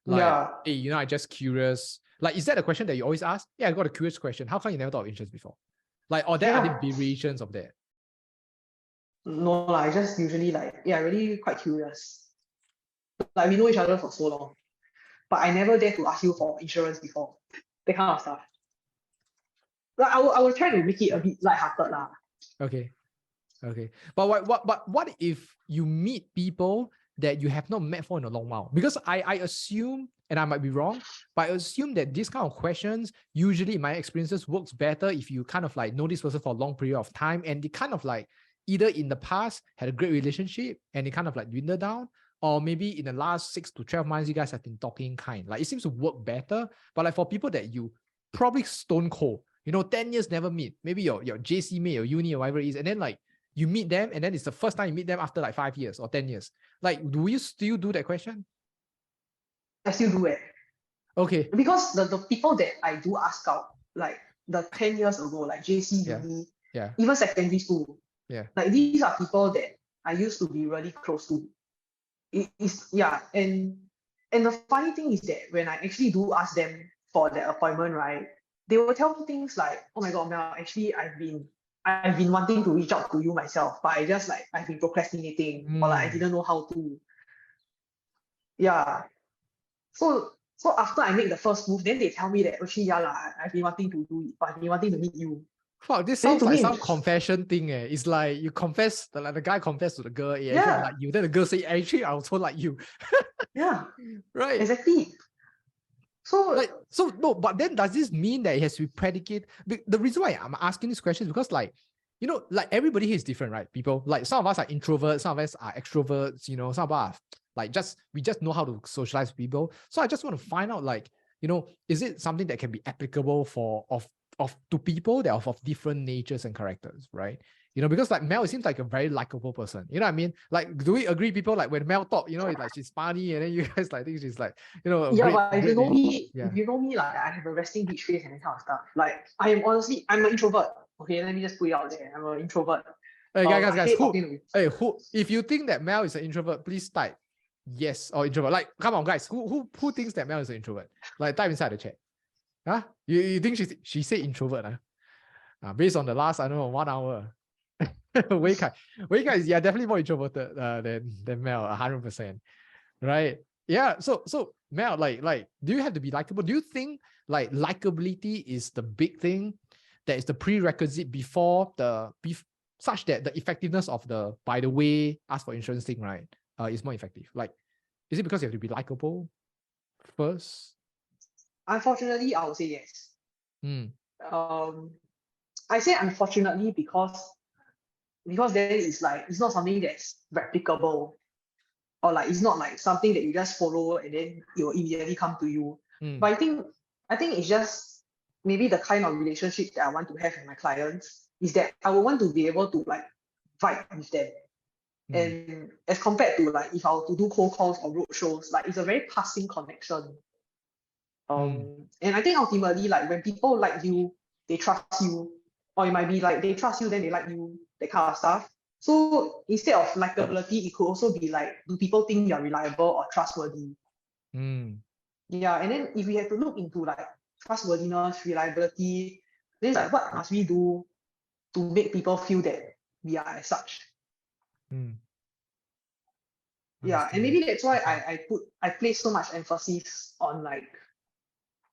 like, hey, I just curious. Like, is that a question that you always ask? Yeah, I got a curious question. How come you never thought of interest before? Like, or there are there variations of that? No, I just usually like, really quite curious. Like we know each other for so long, but I never dare to ask you for insurance before. That kind of stuff. Like I will try to make it a bit lighthearted lah. Okay. But what if you meet people that you have not met for in a long while? Because I assume, and I might be wrong, but I assume that this kind of questions usually in my experiences works better if you kind of like know this person for a long period of time and they kind of like either in the past had a great relationship and it kind of like dwindled down, or maybe in the last 6 to 12 months you guys have been talking kind. Like it seems to work better. But like for people that you probably stone cold, 10 years never meet, maybe your JC mate or uni or whatever it is, and then like you meet them and then it's the first time you meet them after like 5 years or 10 years. Like, do you still do that question? I still do it. Okay. Because the people that I do ask out, like the 10 years ago, like JC, uni, even secondary school, like these are people that I used to be really close to. And the funny thing is that when I actually do ask them for that appointment, right, they will tell me things like, oh my god, Mel, actually I I've been wanting to reach out to you myself, but I just like I've been procrastinating or like I didn't know how to. Yeah. So after I make the first move, then they tell me that actually yeah lah, I've been wanting to do it, but I've been wanting to meet you. Wow, this Then sounds to like me, some confession thing. It's like you confess, like the guy confessed to the girl, actually I yeah, like you. Then the girl say, actually, I also like you. yeah, Right. exactly. So So no, but then does this mean that it has to be predicate? The reason why I'm asking this question is because like, like everybody here is different, right? People, like some of us are introverts, some of us are extroverts, some of us like we just know how to socialize with people. So I just want to find out like, is it something that can be applicable to people that are of different natures and characters, right? Because like Mel, it seems like a very likable person. You know what I mean? Like, do we agree, people, like when Mel talk, it's like she's funny, and then you guys like think she's like, a yeah, great, but if you great know lady. me, Yeah. if you know me, like I have a resting beach face and that kind of stuff. Like I am honestly, I'm an introvert. Okay, let me just put it out there. I'm an introvert. Hey, I guys, hate talking to who, if you think that Mel is an introvert, please type yes or introvert. Like, come on, guys, who thinks that Mel is an introvert? Like, type inside the chat. Huh? You think she said introvert? Based on the last, I don't know, 1 hour. Wei Kai is definitely more introverted than Mel, 100%. Right? Yeah. So Mel, like, do you have to be likable? Do you think like likability is the big thing that is the prerequisite such that the effectiveness of the, by the way, ask for insurance thing, right, is more effective? Like, is it because you have to be likable first? Unfortunately, I would say yes. Hmm. Um, I say unfortunately because then it's like it's not something that's replicable, or like it's not like something that you just follow and then it will immediately come to you. But I think it's just maybe the kind of relationship that I want to have with my clients is that I would want to be able to like vibe with them. And as compared to like if I were to do cold calls or road shows, like it's a very passing connection. And I think ultimately, like when people like you, they trust you, or it might be like they trust you, then they like you, that kind of stuff. So instead of likability, it could also be like, do people think you're reliable or trustworthy? Yeah, and then if we have to look into like trustworthiness, reliability, then it's like what must we do to make people feel that we are as such? Yeah, and maybe that's why I place so much emphasis on like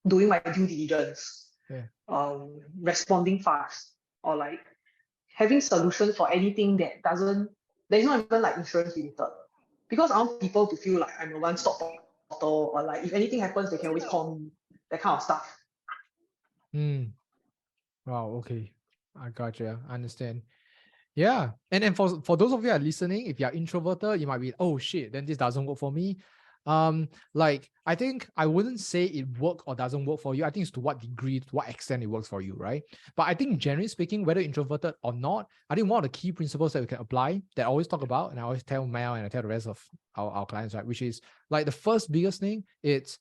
doing my due diligence, responding fast, or like having solutions for anything that is not even like insurance related. Because I want people to feel like I'm a one-stop portal, or like if anything happens, they can always call me, that kind of stuff. Wow, okay. I gotcha. I understand. Yeah. And for those of you who are listening, if you're introverted, you might be, oh shit, then this doesn't work for me. Like, I think I wouldn't say it works or doesn't work for you. I think it's to what degree, to what extent it works for you, right? But I think generally speaking, whether introverted or not, I think one of the key principles that we can apply that I always talk about, and I always tell Mel and I tell the rest of our clients, right, which is like the first biggest thing, it's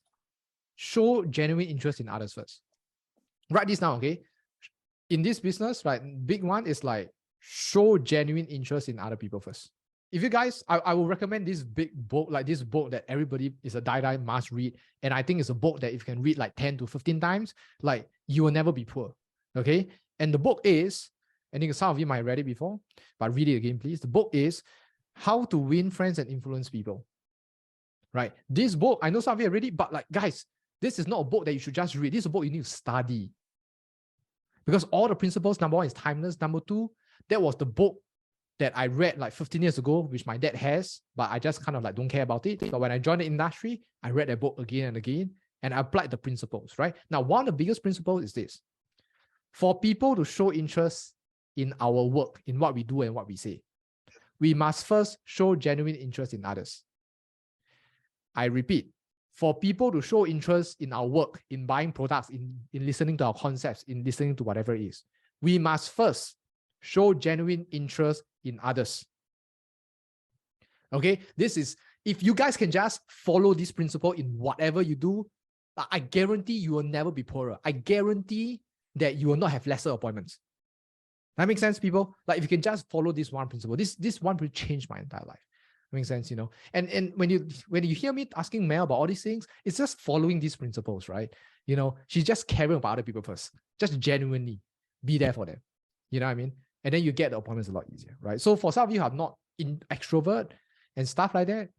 show genuine interest in others first. Write this down, okay? In this business, right, big one is like show genuine interest in other people first. If you guys, I will recommend this big book, like this book that everybody is a die must read. And I think it's a book that if you can read like 10 to 15 times, like you will never be poor. Okay. And the book is, I think some of you might have read it before, but read it again, please. The book is How to Win Friends and Influence People. Right. This book, I know some of you have read it, but like, guys, this is not a book that you should just read. This is a book you need to study. Because all the principles, number one, is timeless. Number two, that was the book that I read like 15 years ago, which my dad has, but I just kind of like don't care about it. But when I joined the industry, I read that book again and again, and I applied the principles, right? Now, one of the biggest principles is this. For people to show interest in our work, in what we do and what we say, we must first show genuine interest in others. I repeat, for people to show interest in our work, in buying products, in listening to our concepts, in listening to whatever it is, we must first show genuine interest in others. Okay, this is, if you guys can just follow this principle in whatever you do, I guarantee you will never be poorer. I guarantee that you will not have lesser appointments. That makes sense, people? Like if you can just follow this one principle, this one will change my entire life. Makes sense, and when you hear me asking Mel about all these things, it's just following these principles, right? She's just caring about other people first, just genuinely be there for them. You know what I mean? and then you get the appointments a lot easier, right? So for some of you who are not in extrovert and stuff like that,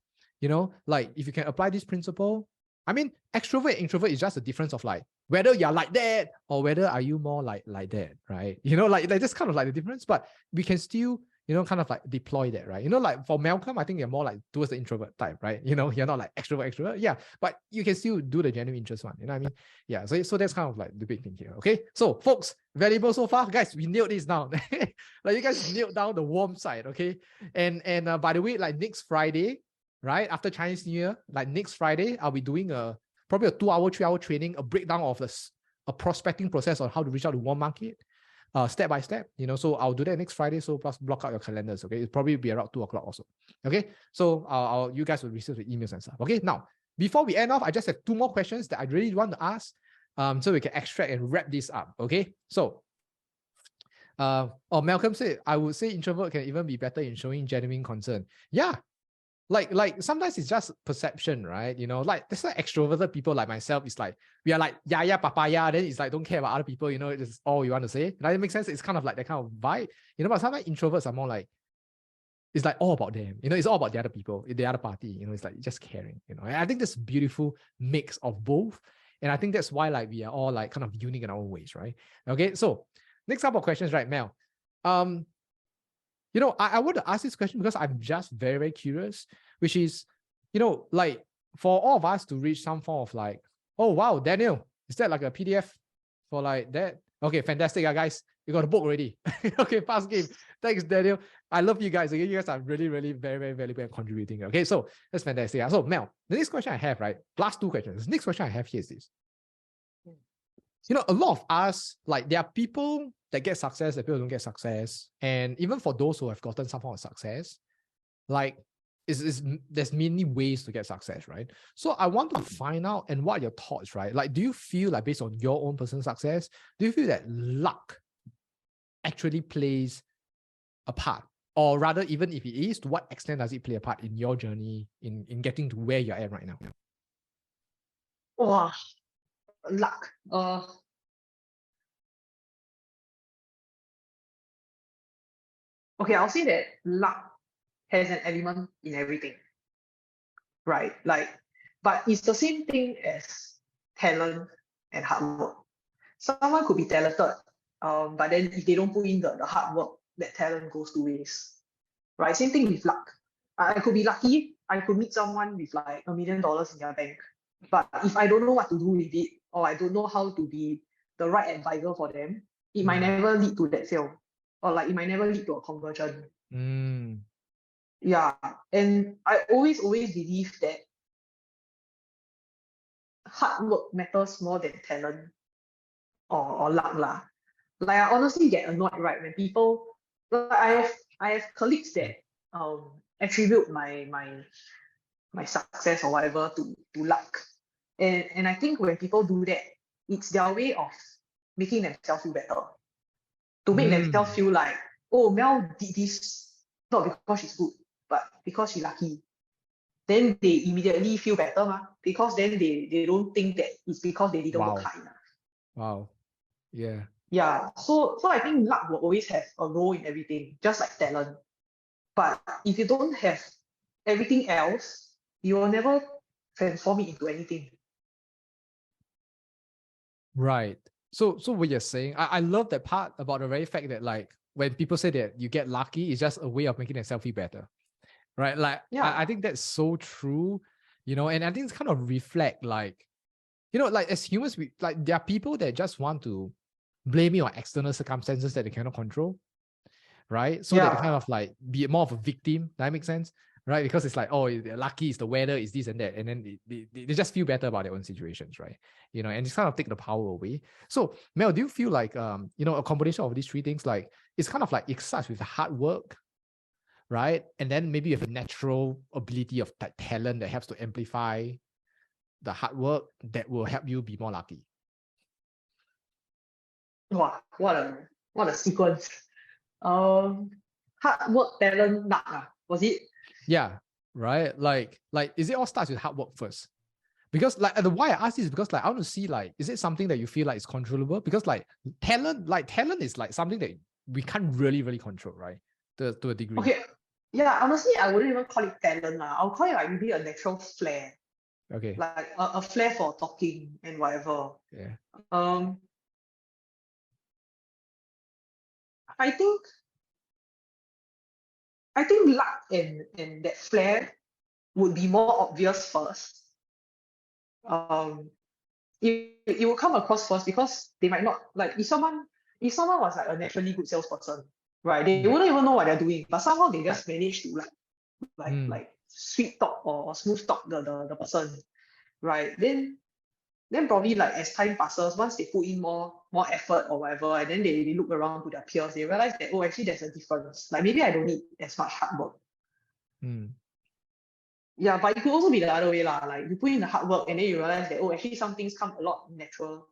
like if you can apply this principle, I mean, extrovert, introvert is just a difference of like whether you're like that or whether are you more like that, right? Like that's kind of like the difference, but we can still, kind of like deploy that, right? Like for Malcolm, I think you're more like towards the introvert type, right? You're not like extrovert, yeah, but you can still do the genuine interest one, you know what I mean? Yeah, so that's kind of like the big thing here, okay? So folks, valuable so far, guys, we nailed this down. Like you guys nailed down the warm side, okay? And by the way, like next Friday, right after Chinese New Year, like next Friday, I'll be doing probably a 2-hour, 3-hour training, a breakdown of a prospecting process on how to reach out to warm market, step by step. So I'll do that next Friday. So plus block out your calendars. Okay, it'll probably be around 2 o'clock also. Okay, so you guys will receive the emails and stuff. Okay, now before we end off, I just have 2 more questions that I really want to ask, so we can extract and wrap this up. Okay, so. Malcolm said, I would say introvert can even be better in showing genuine concern. Yeah, like sometimes it's just perception, right? Like that's like extroverted people like myself. It's like we are like yeah papaya. Then it's like don't care about other people. It's all you want to say. Like it makes sense. It's kind of like that kind of vibe. But sometimes introverts are more like it's like all about them. It's all about the other people, the other party. It's like just caring. And I think this beautiful mix of both. And I think that's why like we are all like kind of unique in our own ways, right? Okay, so next couple of questions, right, Mel? I want to ask this question because I'm just very, very curious, which is, like for all of us to reach some form of like, oh, wow, Daniel, is that like a PDF for like that? Okay, fantastic, guys. You got a book already. Okay, fast game. Thanks, Daniel. I love you guys. You guys are really, really very, very valuable and contributing. Okay, so that's fantastic. So Mel, the next question I have, right? Last 2 questions. The next question I have here is this. A lot of us, like there are people that get success, that people don't get success. And even for those who have gotten some form of success, like there's many ways to get success, right? So I want to find out, and what are your thoughts, right? Like, do you feel like based on your own personal success, do you feel that luck actually plays a part? Or rather, even if it is, to what extent does it play a part in your journey in getting to where you're at right now? Wow, luck. Okay, I'll say that luck has an element in everything, right? Like, but it's the same thing as talent and hard work. Someone could be talented, but then if they don't put in the hard work, that talent goes to waste, right? Same thing with luck. I could be lucky, I could meet someone with like $1 million in their bank, but if I don't know what to do with it, or I don't know how to be the right advisor for them, it might never lead to that sale, or like it might never lead to a conversion. Yeah, and I always believe that hard work matters more than talent or luck lah. Like I honestly get annoyed, right, when people, like I have colleagues that attribute my success or whatever to luck, and I think when people do that, it's their way of making themselves feel better, to make themselves feel like, oh, Mel did this not because she's good, but because she's lucky. Then they immediately feel better, because then they don't think that it's because they didn't work hard enough. Wow. Yeah. Yeah. So I think luck will always have a role in everything, just like talent. But if you don't have everything else, you will never transform it into anything. Right. So what you're saying, I love that part about the very fact that like when people say that you get lucky, it's just a way of making themselves feel better. Right. Like I think that's so true, and I think it's kind of reflect like, like as humans, we like there are people that just want to blame it on external circumstances that they cannot control. Right. So that they kind of like be more of a victim. That makes sense. Right. Because it's like, oh, they're lucky, it's the weather, it's this and that. And then they just feel better about their own situations. Right. And just kind of take the power away. So Mel, do you feel like, a combination of these 3 things, like it's kind of like it starts with the hard work, right? And then maybe you have a natural ability of that talent that helps to amplify the hard work that will help you be more lucky. Wow, what a sequence. Hard work, talent, luck, was it? Yeah, right. Like is it all starts with hard work first? Because like the why I ask this is because like I want to see like, is it something that you feel like is controllable? Because like talent is like something that we can't really control, right? To a degree. Okay. Yeah, honestly, I wouldn't even call it talent lah. I'll call it like maybe a natural flair, Okay. like a flair for talking and whatever. Yeah. Um, I think luck and that flair would be more obvious first. Um, it will come across first because they might not like if someone was like a naturally good salesperson, right? They wouldn't even know what they're doing, but somehow they just manage to like sweet talk or smooth talk the person, right? Then probably like as time passes, once they put in more effort or whatever, and then they look around to their peers, they realize that, oh, actually there's a difference. Like maybe I don't need as much hard work. Mm. Yeah, but it could also be the other way lah. Like you put in the hard work and then you realize that, oh, actually some things come a lot natural.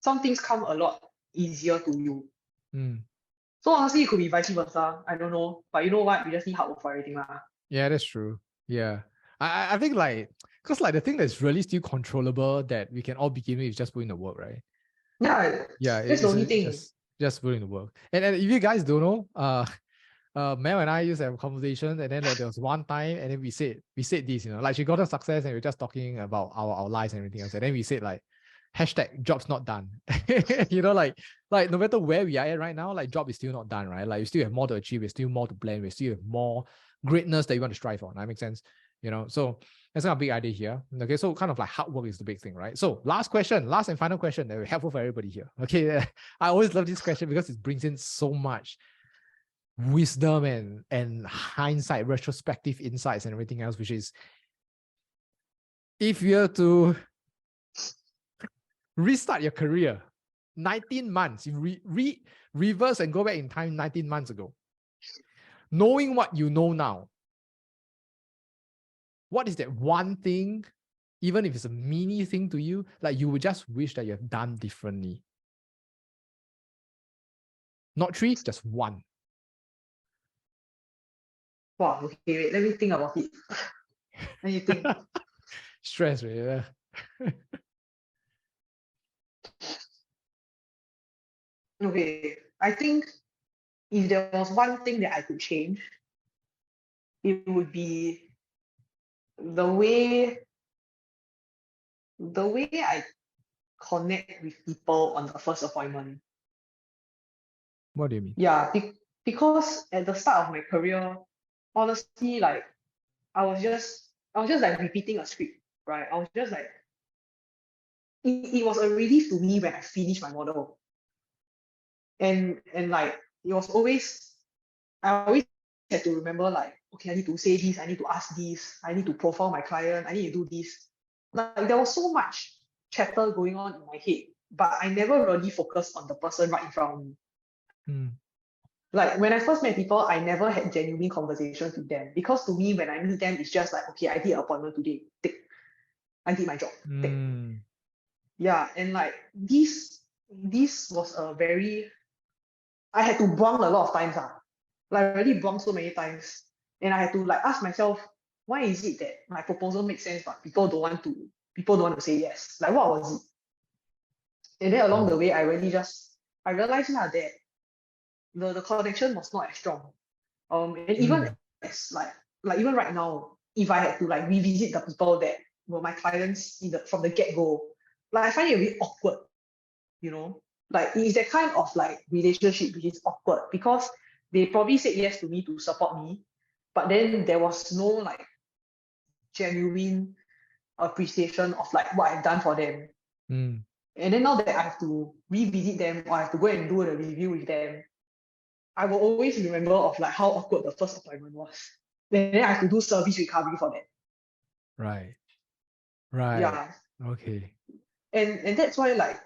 Some things come a lot easier to you. Mm. So honestly, it could be vice versa. I don't know. But you know what? You just need hard work for everything lah. Yeah, that's true. Yeah. I think like, because like the thing that's really still controllable that we can all begin with is just putting the work, right? Yeah, Yeah, that's the it's only thing. just putting the work. And if you guys don't know, Mel and I used to have conversations, and then like, there was one time, and then we said this, like she got her success, and we are just talking about our lives and everything else, and then we said like hashtag job's not done. like no matter where we are at right now, like job is still not done, right? Like we still have more to achieve, we still more to plan, we still have more greatness that you want to strive for. That makes sense, so that's kind of big idea here. Okay, so kind of like hard work is the big thing, right? So last and final question that will be helpful for everybody here. Okay, I always love this question because it brings in so much wisdom and hindsight, retrospective insights and everything else, which is, if you're to restart your career 19 months, you reverse and go back in time 19 months ago, knowing what you know now, what is that one thing, even if it's a mini thing to you, like you would just wish that you have done differently? Not three, just one. Wow, okay, wait, let me think about it. Let me think. Stress, right? Yeah. Okay, I think if there was one thing that I could change, it would be the way I connect with people on the first appointment. What do you mean? Yeah, because at the start of my career, honestly, like I was just like repeating a script, right? I was just like it was a relief to me when I finished my model. And like it was always I always had to remember like, okay, I need to say this, I need to ask this, I need to profile my client, I need to do this. Like there was so much chatter going on in my head, but I never really focused on the person right in front of me. Mm. Like when I first met people, I never had genuine conversations with them because to me, when I meet them, it's just like, okay, I did an appointment today. Tick. I did my job. Tick. Mm. Yeah, and like this was a very I had to buang a lot of times. Like I really buang so many times. And I had to like ask myself, why is it that my proposal makes sense but people don't want to say yes? Like what was it? And then along the way I realized that the connection was not as strong. And even as like even right now, if I had to like revisit the people that were my clients from the get-go, like I find it a bit awkward, you know? Like it is that kind of like relationship which is awkward because they probably said yes to me to support me, but then there was no like genuine appreciation of like what I've done for them. Mm. And then now that I have to revisit them or I have to go and do a review with them, I will always remember of like how awkward the first appointment was. Then I have to do service recovery for that. Right. Yeah. Okay. And that's why like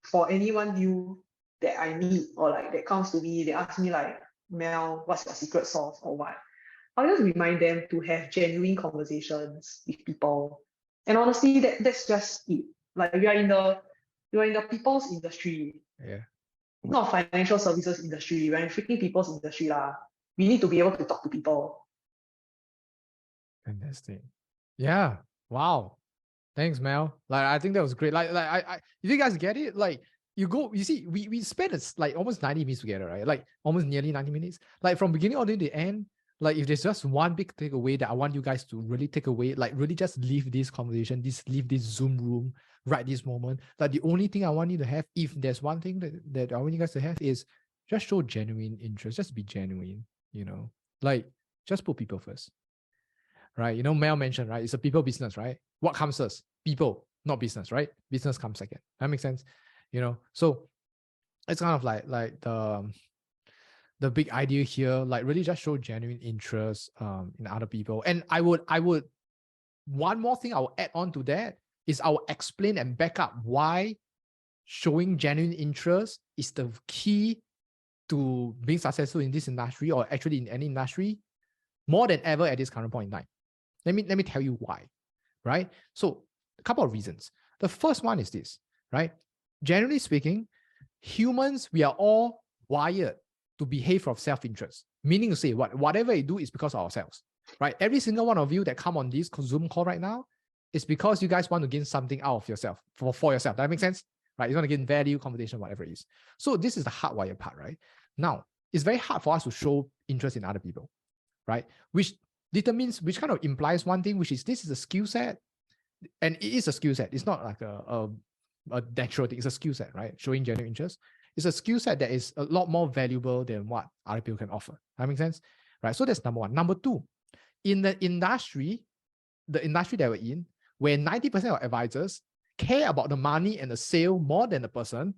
for anyone new that I meet or like that comes to me, they ask me like, Mel, what's your secret sauce or what? I'll just remind them to have genuine conversations with people. And honestly, that's just it. Like you're in the people's industry, Yeah. not financial services industry. We're in freaking people's industry lah. We need to be able to talk to people. Fantastic. Yeah. Wow. Thanks, Mel. Like I think that was great. Like if you guys get it, like you see, we spent like almost 90 minutes together, right? Like almost nearly 90 minutes. Like from beginning all the way to the end, like if there's just one big takeaway that I want you guys to really take away, like really just leave this conversation, leave this Zoom room right this moment. Like the only thing I want you to have, if there's one thing that I want you guys to have, is just show genuine interest. Just be genuine, like just put people first, right? Mel mentioned, right? It's a people business, right? What comes first? People, not business, right? Business comes second. That makes sense, So it's kind of like the big idea here, like really just show genuine interest in other people. And I would one more thing I will add on to that is I will explain and back up why showing genuine interest is the key to being successful in this industry, or actually in any industry, more than ever at this current point in time. Let me tell you why, right? So a couple of reasons. The first one is this, right? Generally speaking, humans, we are all wired to behave from self-interest, meaning to say whatever you do is because of ourselves, right? Every single one of you that come on this Zoom call right now is because you guys want to gain something out of yourself, for yourself. That makes sense, right? You want to gain value, competition, whatever it is. So this is the hardwired part, right? Now, it's very hard for us to show interest in other people, right? Which kind of implies one thing, which is this is a skill set, and it is a skill set. It's not like a natural thing. It's a skill set, right? Showing genuine interest. It's a skill set that is a lot more valuable than what other people can offer. That makes sense, right? So that's number one. Number two, in the industry that we're in, where 90% of advisors care about the money and the sale more than the person,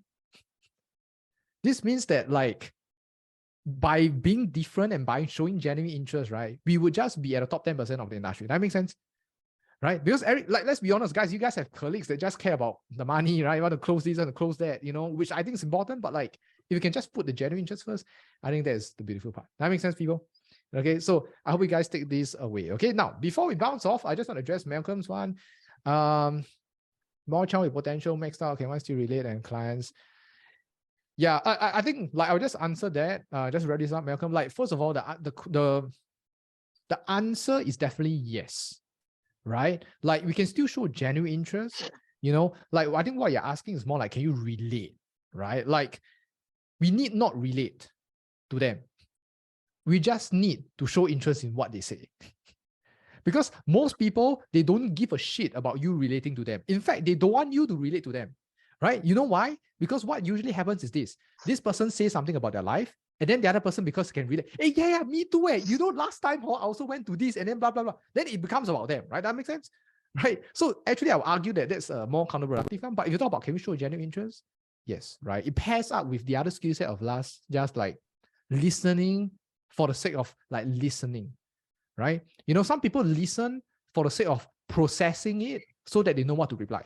this means that like by being different and by showing genuine interest, right, we would just be at the top 10% of the industry. That makes sense, right? Because let's be honest, guys, you guys have colleagues that just care about the money, right? You want to close this, want to close that, which I think is important. But like, if you can just put the genuine interest first, I think that is the beautiful part. That makes sense, people? Okay, so I hope you guys take this away. Okay, now before we bounce off, I just want to address Malcolm's one. More child with potential, maxed out, can one still relate, and clients? Yeah, I think like I'll just answer that. Just read this up, Malcolm. Like, first of all, the answer is definitely yes, right? Like we can still show genuine interest, like I think what you're asking is more like, can you relate, right? Like we need not relate to them. We just need to show interest in what they say. Because most people, they don't give a shit about you relating to them. In fact, they don't want you to relate to them, right? You know why? Because what usually happens is this person says something about their life, and then the other person, because can relate, hey, yeah, me too, last time I also went to this, and then blah, blah, blah. Then it becomes about them, right? That makes sense, right? So actually, I would argue that that's a more counterproductive one. But if you talk about, can we show genuine interest? Yes, right? It pairs up with the other skill set of just like listening for the sake of like listening, right? Some people listen for the sake of processing it so that they know what to reply.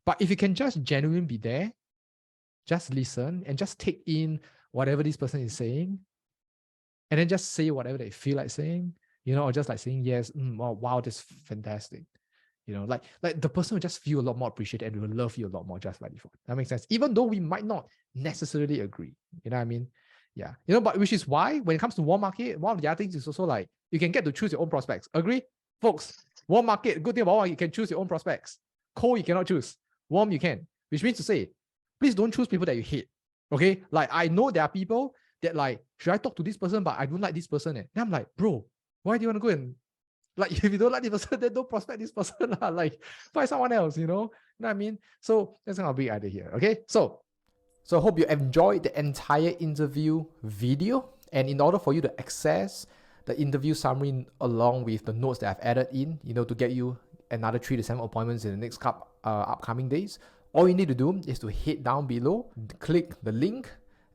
But if you can just genuinely be there, just listen and just take in whatever this person is saying, and then just say whatever they feel like saying, or just like saying yes, wow, that's fantastic. Like the person will just feel a lot more appreciated and will love you a lot more just by default. That makes sense. Even though we might not necessarily agree. You know what I mean? Yeah. But which is why when it comes to warm market, one of the other things is also like you can get to choose your own prospects. Agree? Folks, warm market, good thing about warm, you can choose your own prospects. Cold, you cannot choose. Warm, you can. Which means to say, please don't choose people that you hate. Okay? Like I know there are people that like, should I talk to this person, but I don't like this person? Then I'm like, bro, why do you want to go and like, if you don't like this person, then don't prospect this person. Like, find someone else, you know what I mean? So that's kind of a big idea here. Okay. So I hope you enjoyed the entire interview video. And in order for you to access the interview summary along with the notes that I've added in, to get you another 3 to 7 appointments in the next upcoming days, all you need to do is to head down below, click the link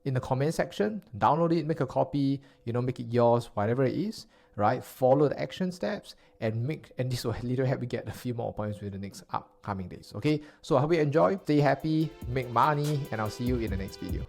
in the comment section, download it, make a copy, make it yours, whatever it is, right? Follow the action steps and this will literally help you get a few more appointments within the next upcoming days. Okay, so I hope you enjoy, stay happy, make money, and I'll see you in the next video.